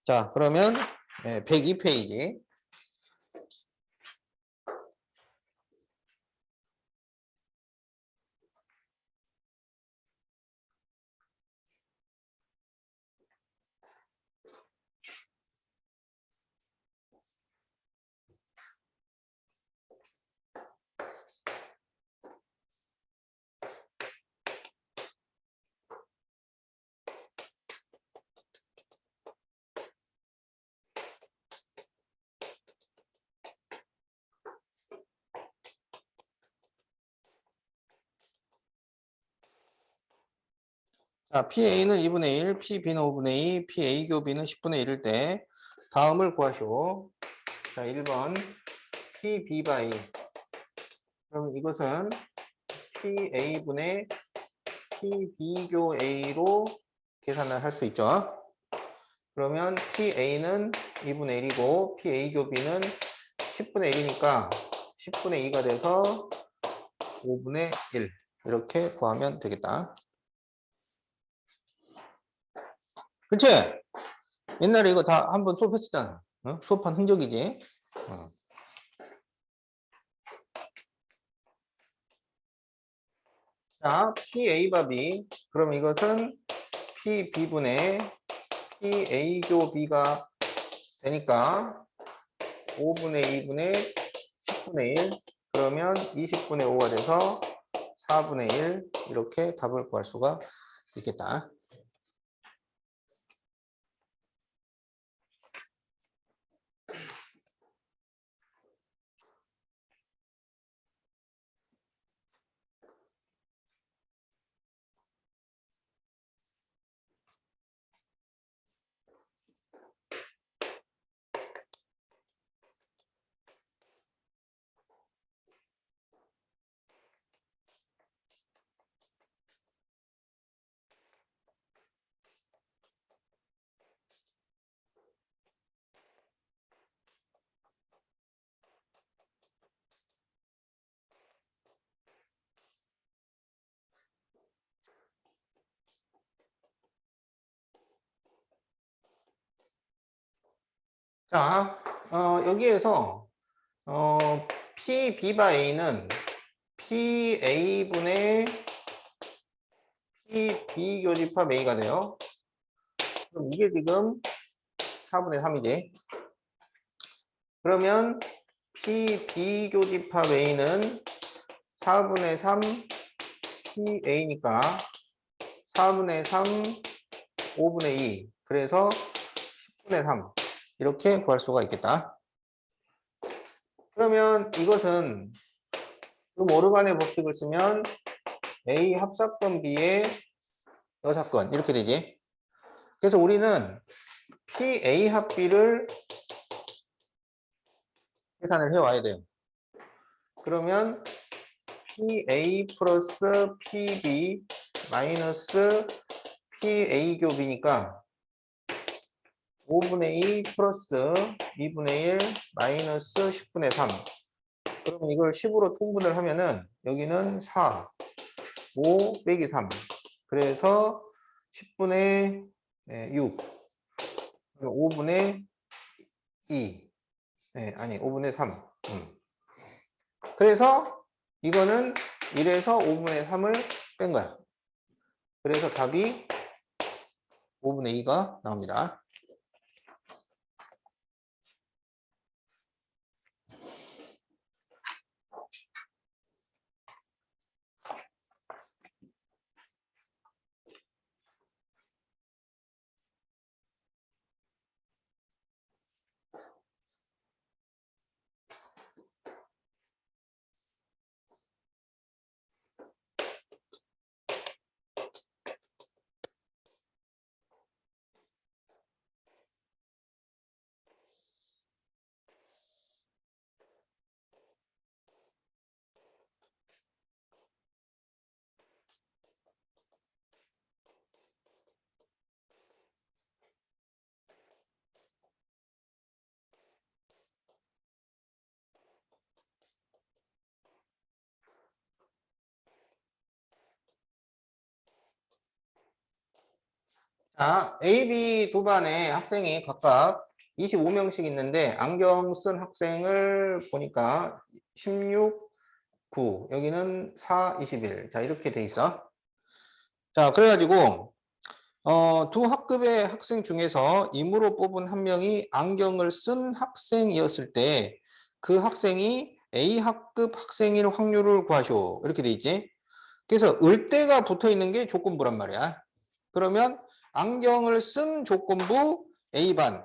자, 그러면 102페이지. 자, PA는 2분의 1, PB는 5분의 2, PA 교비는 10분의 1일 때 다음을 구하시오. 자, 1번 PB 바이 그럼 이것은 PA분의 PB 교 A로 계산을 할 수 있죠. 그러면 PA는 2분의 1이고 PA 교 B는 10분의 1이니까 10분의 2가 돼서 5분의 1 이렇게 구하면 되겠다. 그치? 옛날에 이거 다 한번 수업했었잖아. 수업한 흔적이지. 자, PA 바 B. 그럼 이것은 PB분의 PA 교 B가 되니까 5분의 2분의 10분의 1. 그러면 20분의 5가 돼서 4분의 1. 이렇게 답을 구할 수가 있겠다. 자, 여기에서 PB 바 A는 PA분의 PB 교집합 A가 돼요. 그럼 이게 지금 4분의 3이지. 그러면 PB 교집합 A는 4분의 3 PA니까 4분의 3 5분의 2 그래서 10분의 3 이렇게 구할 수가 있겠다. 그러면 이것은 모르간의 법칙을 쓰면 A 합사건 B의 여사건 이렇게 되지. 그래서 우리는 PA 합 B를 계산을 해와야 돼요. 그러면 PA 플러스 PB 마이너스 PA 교비니까 5분의 2 플러스 2분의 1 마이너스 10분의 3 그러면 이걸 10으로 통분을 하면은 여기는 4, 5 빼기 3. 그래서 10분의 6, 5분의 2. 아니, 5분의 3. 그래서 이거는 1에서 5분의 3을 뺀 거야. 그래서 답이 5분의 2가 나옵니다. 자, A, B 두 반의 학생이 각각 25명씩 있는데 안경 쓴 학생을 보니까 16, 9, 여기는 4, 21. 자, 이렇게 돼 있어. 자, 그래가지고 두 학급의 학생 중에서 임으로 뽑은 한 명이 안경을 쓴 학생이었을 때 그 학생이 A 학급 학생일 확률을 구하시오. 이렇게 돼 있지. 그래서 을대가 붙어 있는 게 조건부란 말이야. 그러면 안경을 쓴 조건부 A반.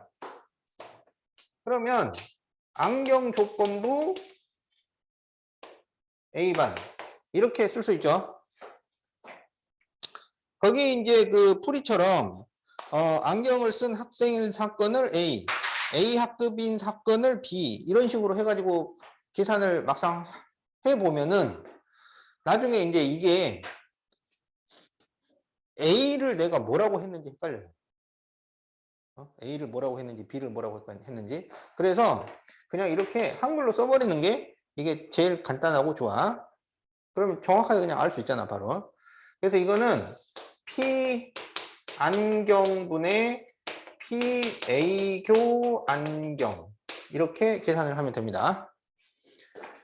그러면 안경 조건부 A반. 이렇게 쓸 수 있죠. 거기 이제 그 풀이처럼 안경을 쓴 학생인 사건을 A 학급인 사건을 B 이런 식으로 해가지고 계산을 막상 해보면은 나중에 이제 이게 A를 내가 뭐라고 했는지 헷갈려요. A를 뭐라고 했는지 B를 뭐라고 했는지. 그래서 그냥 이렇게 한글로 써버리는 게 이게 제일 간단하고 좋아. 그러면 정확하게 그냥 알 수 있잖아 바로. 그래서 이거는 P 안경분의 P A교 안경 이렇게 계산을 하면 됩니다.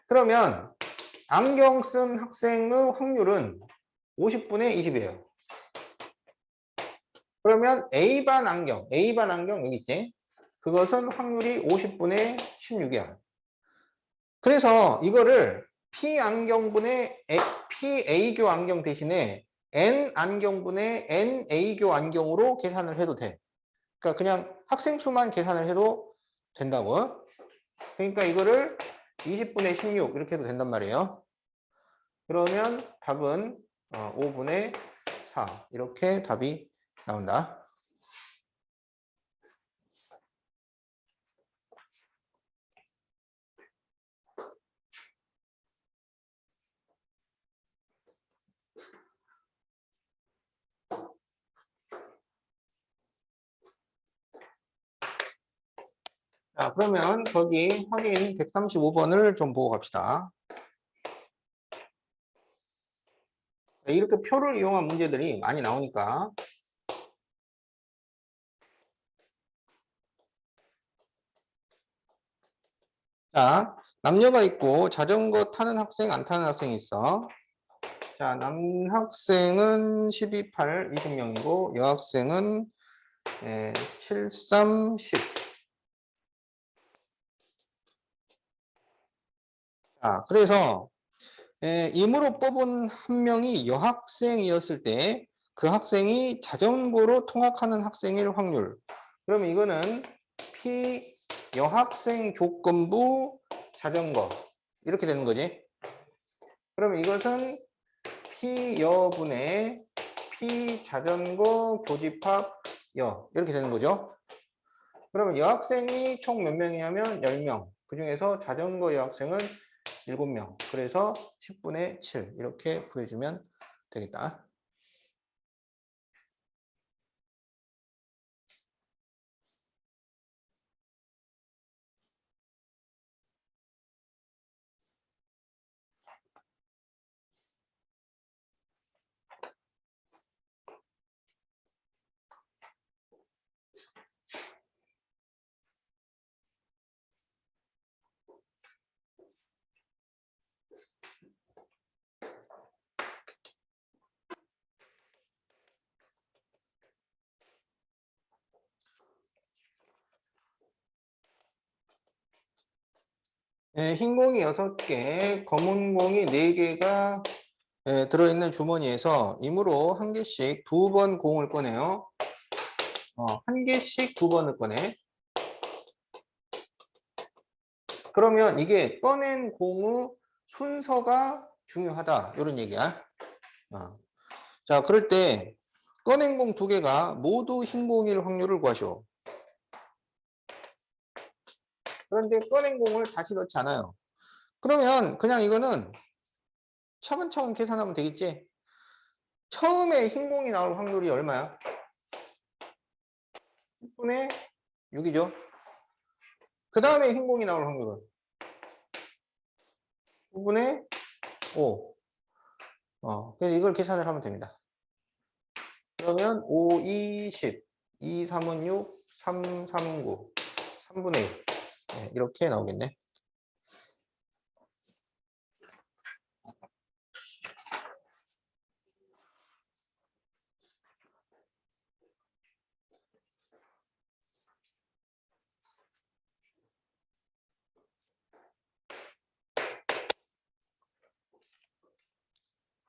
그러면 안경 쓴 학생의 확률은 50분의 20이에요. 그러면 A반 안경 여기 있지? 그것은 확률이 50분의 16이야. 그래서 이거를 P 안경분의 P A교 안경 대신에 N 안경분의 N A교 안경으로 계산을 해도 돼. 그러니까 그냥 학생 수만 계산을 해도 된다고. 그러니까 이거를 20분의 16 이렇게 해도 된단 말이에요. 그러면 답은 5분의 4 이렇게 답이 나온다. 자, 그러면 거기 확인 135번을 좀 보고 갑시다. 이렇게 표를 이용한 문제들이 많이 나오니까. 자, 남녀가 있고 자전거 타는 학생, 안 타는 학생이 있어. 자, 남학생은 12, 8, 20명이고 여학생은 7, 3, 10. 자, 그래서 임으로 뽑은 한 명이 여학생이었을 때 그 학생이 자전거로 통학하는 학생일 확률. 그러면 이거는 P 여학생 조건부 자전거 이렇게 되는 거지. 그러면 이것은 P 여분의 P 자전거 교집합 여 이렇게 되는 거죠. 그러면 여학생이 총 몇 명이냐면 10명. 그 중에서 자전거 여학생은 7명. 그래서 10분의 7 이렇게 구해주면 되겠다. 흰 공이 6개, 검은 공이 4개가 들어있는 주머니에서 임으로 한 개씩 2번 공을 꺼내요. 한 개씩 2번을 꺼내. 그러면 이게 꺼낸 공의 순서가 중요하다. 이런 얘기야. 자, 그럴 때 꺼낸 공 2개가 모두 흰 공일 확률을 구하시오. 그런데 꺼낸 공을 다시 넣지 않아요. 그러면 그냥 이거는 차근차근 계산하면 되겠지? 처음에 흰 공이 나올 확률이 얼마야? 10분의 6이죠. 그 다음에 흰 공이 나올 확률은 9분의 5. 그래서 이걸 계산을 하면 됩니다. 그러면 5, 2, 10, 2, 3은 6, 3, 3은 9, 3분의 1. 이렇게 나오겠네.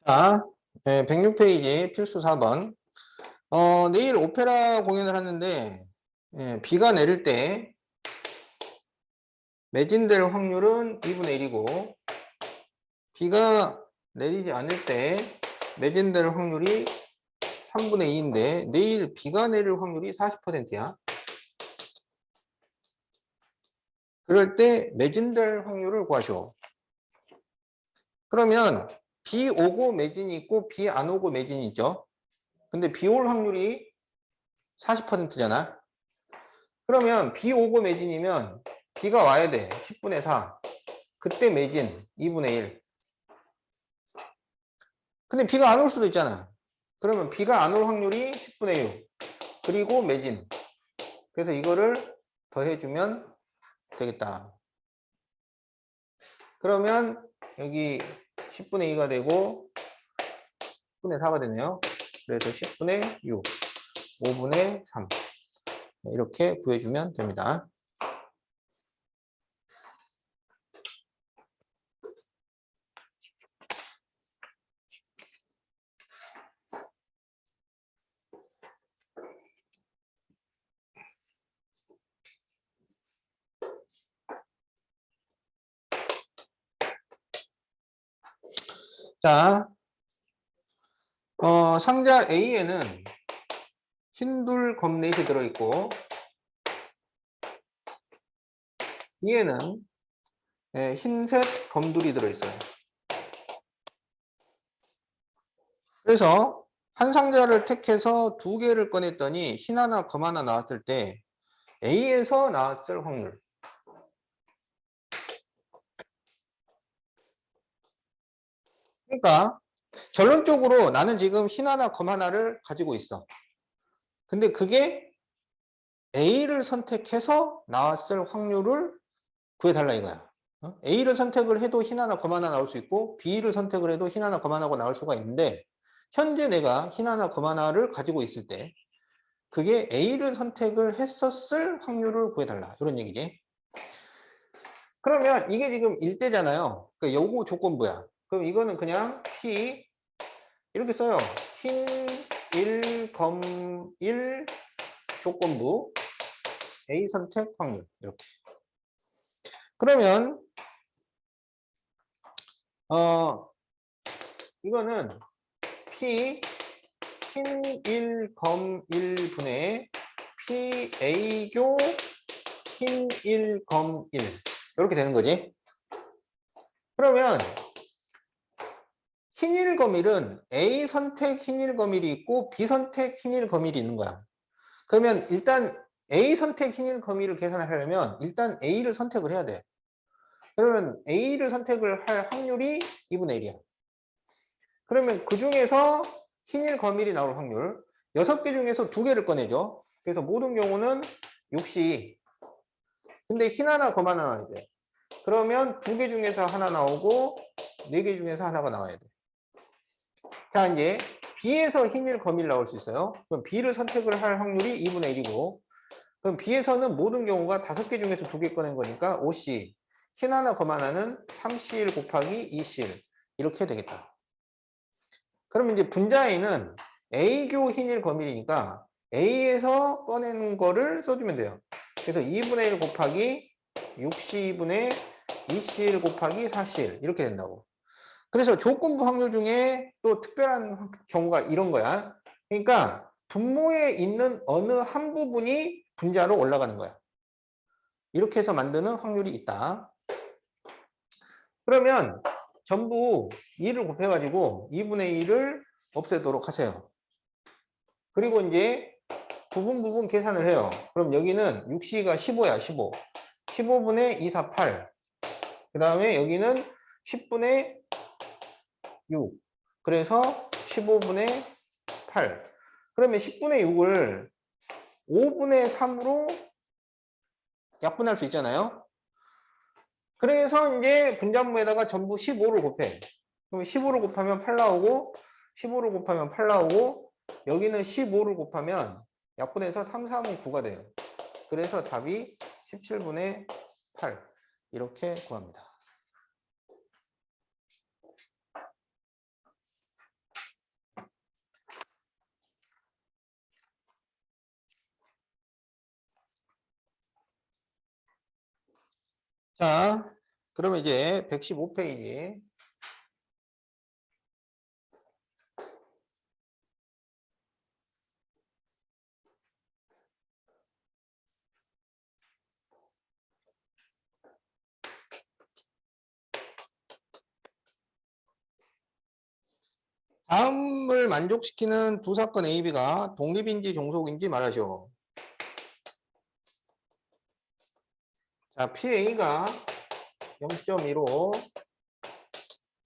자, 106페이지 필수 4번. 내일 오페라 공연을 하는데, 비가 내릴 때 매진될 확률은 2분의 1이고, 비가 내리지 않을 때 매진될 확률이 3분의 2인데, 내일 비가 내릴 확률이 40%야. 그럴 때 매진될 확률을 구하시오. 그러면 비 오고 매진이 있고 비 안 오고 매진이 있죠. 근데 비 올 확률이 40%잖아. 그러면 비 오고 매진이면 비가 와야 돼. 10분의 4. 그때 매진 2분의 1. 근데 비가 안 올 수도 있잖아. 그러면 비가 안 올 확률이 10분의 6. 그리고 매진. 그래서 이거를 더해주면 되겠다. 그러면 여기 10분의 2가 되고 10분의 4가 되네요. 그래서 10분의 6, 5분의 3 이렇게 구해주면 됩니다. 자, 상자 A에는 흰둘 검넷이 들어있고 B에는 흰색 검둘이 들어있어요. 그래서 한 상자를 택해서 2개를 꺼냈더니 흰 하나 검 하나 나왔을 때 A에서 나왔을 확률. 그러니까 결론적으로 나는 지금 흰 하나 검 하나를 가지고 있어. 근데 그게 A를 선택해서 나왔을 확률을 구해달라 이거야. A를 선택을 해도 흰 하나 검 하나 나올 수 있고 B를 선택을 해도 흰 하나 검 하나가 나올 수가 있는데 현재 내가 흰 하나 검 하나를 가지고 있을 때 그게 A를 선택을 했었을 확률을 구해달라 이런 얘기지. 그러면 이게 지금 1대잖아요. 그러니까 요거 조건부야. 그럼 이거는 그냥 P 이렇게 써요. 흰 1, 검 1 조건부 A 선택 확률 이렇게. 그러면 이거는 P 흰 1, 검 1분의 P A교 흰 1, 검 1 이렇게 되는 거지. 그러면 흰 1, 검 1은 A 선택 흰 1, 검 1이 있고 B 선택 흰 1, 검 1이 있는 거야. 그러면 일단 A 선택 흰 1, 검 1을 계산하려면 일단 A를 선택을 해야 돼. 그러면 A를 선택을 할 확률이 2분의 1이야. 그러면 그 중에서 흰 1, 검 1이 나올 확률 6개 중에서 2개를 꺼내죠. 그래서 모든 경우는 6시. 근데 흰 하나, 검 하나 나와야 돼. 그러면 2개 중에서 하나 나오고 4개 중에서 하나가 나와야 돼. 자, 이제 B에서 흰 1, 검 1 나올 수 있어요. 그럼 B를 선택을 할 확률이 2분의 1이고 그럼 B에서는 모든 경우가 5개 중에서 2개 꺼낸 거니까 5시. 흰 하나 검 하나는 3cl 곱하기 2cl 이렇게 되겠다. 그러면 이제 분자에는 A교 흰일 검일이니까 A에서 꺼낸 거를 써주면 돼요. 그래서 2분의 1 곱하기 6C2분의 2CL 곱하기 4CL 이렇게 된다고. 그래서 조건부 확률 중에 또 특별한 경우가 이런 거야. 그러니까 분모에 있는 어느 한 부분이 분자로 올라가는 거야. 이렇게 해서 만드는 확률이 있다. 그러면 전부 2를 곱해가지고 2분의 1을 없애도록 하세요. 그리고 이제 부분 계산을 해요. 그럼 여기는 6C가 15야, 15. 15분의 2, 4, 8. 그 다음에 여기는 10분의 6. 그래서 15분의 8. 그러면 10분의 6을 5분의 3으로 약분할 수 있잖아요. 그래서 이제 분자분모에다가 전부 15를 곱해. 그럼 15를 곱하면 8 나오고 15를 곱하면 8 나오고 여기는 15를 곱하면 약분해서 3, 3은 9가 돼요. 그래서 답이 17분의 8 이렇게 구합니다. 자, 그러면 이제 115페이지. 다음을 만족시키는 두 사건 A, B가 독립인지 종속인지 말하시오. 자, PA가 0.15,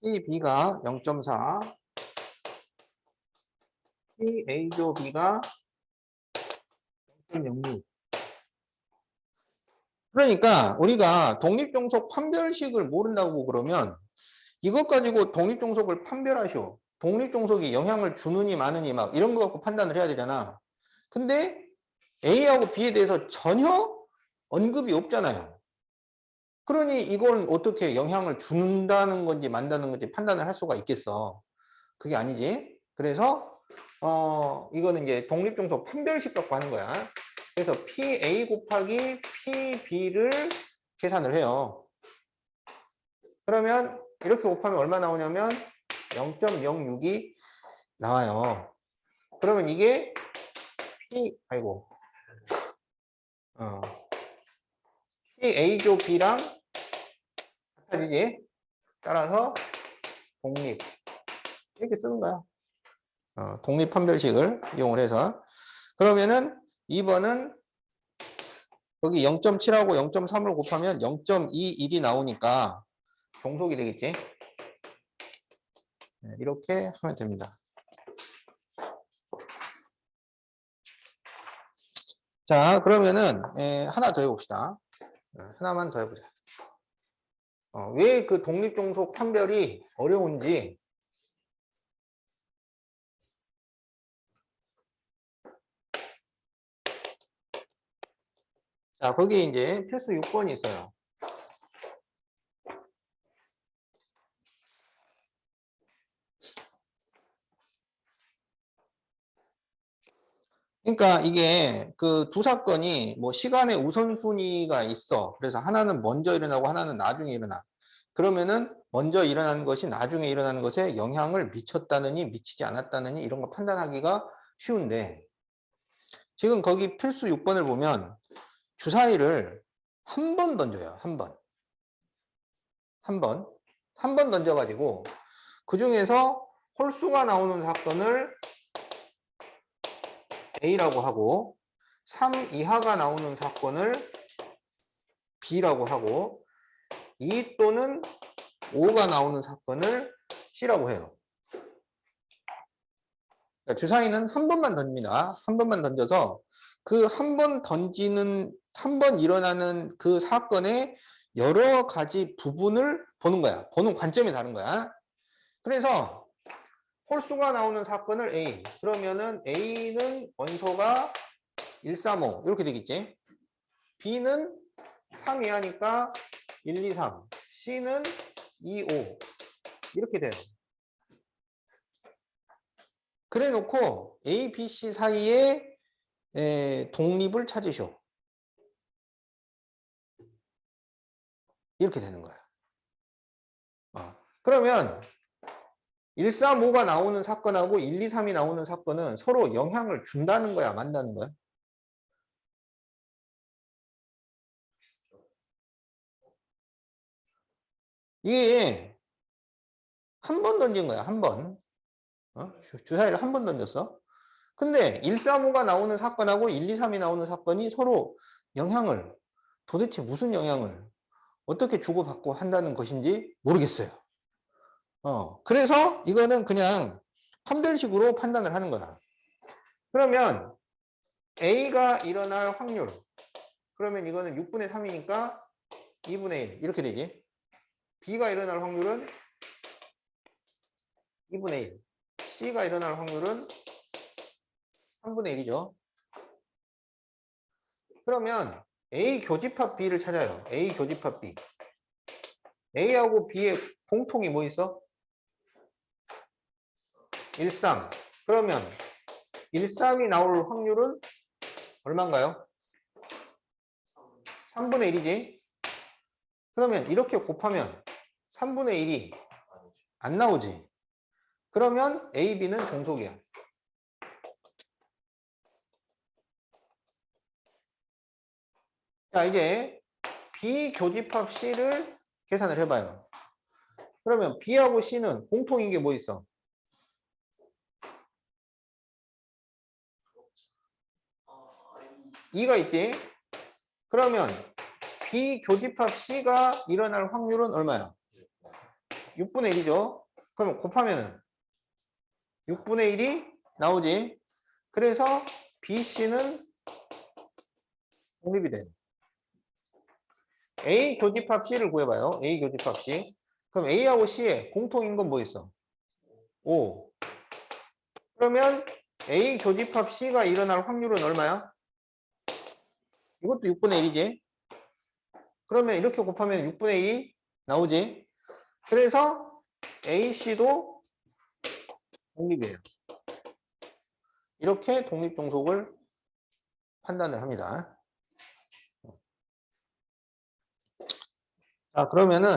PB가 0.4, PA조 B가 0.06. 그러니까 우리가 독립종속 판별식을 모른다고 그러면 이것 가지고 독립종속을 판별하시오. 독립종속이 영향을 주느니 마느니 막 이런 거 갖고 판단을 해야 되잖아. 근데 A하고 B에 대해서 전혀 언급이 없잖아요. 그러니 이건 어떻게 영향을 준다는 건지 만다는 건지 판단을 할 수가 있겠어. 그게 아니지. 그래서 이거는 이제 독립종속 판별식 갖고 하는 거야. 그래서 PA 곱하기 PB를 계산을 해요. 그러면 이렇게 곱하면 얼마 나오냐면 0.06이 나와요. 그러면 이게 PA조 B랑 같아지지. 따라서 독립 이렇게 쓰는 거야. 독립 판별식을 이용을 해서. 그러면은 2번은 여기 0.7하고 0.3을 곱하면 0.21이 나오니까 종속이 되겠지. 이렇게 하면 됩니다. 자, 그러면은 하나 더 해봅시다. 하나만 더 해보자. 왜 그 독립종속 판별이 어려운지. 자, 거기에 이제 필수 6번이 있어요. 그러니까 이게 그 두 사건이 뭐 시간의 우선순위가 있어. 그래서 하나는 먼저 일어나고 하나는 나중에 일어나. 그러면은 먼저 일어나는 것이 나중에 일어나는 것에 영향을 미쳤다느니 미치지 않았다느니 이런 거 판단하기가 쉬운데 지금 거기 필수 6번을 보면 주사위를 한 번 던져요. 한 번. 한 번. 한 번 던져가지고 그 중에서 홀수가 나오는 사건을 A라고 하고 3 이하가 나오는 사건을 B라고 하고 2 또는 5가 나오는 사건을 C라고 해요. 그러니까 주사위는 한 번만 던집니다. 한 번만 던져서 그 한 번 던지는 한 번 일어나는 그 사건의 여러 가지 부분을 보는 거야. 보는 관점이 다른 거야. 그래서 홀수가 나오는 사건을 A. 그러면은 A는 원소가 135 이렇게 되겠지. B는 3 이하니까 1, 2, 3. C는 2, 5. 이렇게 돼요. 그래 놓고 A, B, C 사이에 독립을 찾으시오. 이렇게 되는 거예요. 그러면 1, 3, 5가 나오는 사건하고 1, 2, 3이 나오는 사건은 서로 영향을 준다는 거야, 만다는 거야? 이게 한 번 던진 거야, 한 번. 주사위를 한 번 던졌어. 근데 1, 3, 5가 나오는 사건하고 1, 2, 3이 나오는 사건이 서로 영향을, 도대체 무슨 영향을 어떻게 주고받고 한다는 것인지 모르겠어요. 그래서 이거는 그냥 판별식으로 판단을 하는 거야. 그러면 A가 일어날 확률. 그러면 이거는 6분의 3이니까 2분의 1. 이렇게 되지. B가 일어날 확률은 2분의 1. C가 일어날 확률은 3분의 1이죠. 그러면 A 교집합 B를 찾아요. A 교집합 B. A하고 B의 공통이 뭐 있어? 1, 3. 그러면 1, 3이 나올 확률은 얼마인가요? 3분의 1이지. 그러면 이렇게 곱하면 3분의 1이 안 나오지. 그러면 A, B는 종속이야. 자, 이제 B 교집합 C를 계산을 해봐요. 그러면 B하고 C는 공통인 게 뭐 있어? 2가 있지? 그러면 B 교집합 C가 일어날 확률은 얼마야? 6분의 1이죠? 그러면 곱하면은 6분의 1이 나오지? 그래서 BC는 독립이 돼요. A 교집합 C를 구해봐요. A 교집합 C. 그럼 A하고 C의 공통인 건 뭐 있어? 5. 그러면 A 교집합 C가 일어날 확률은 얼마야? 이것도 6분의 1이지. 그러면 이렇게 곱하면 6분의 1이 나오지. 그래서 AC도 독립이에요. 이렇게 독립종속을 판단을 합니다. 자, 그러면은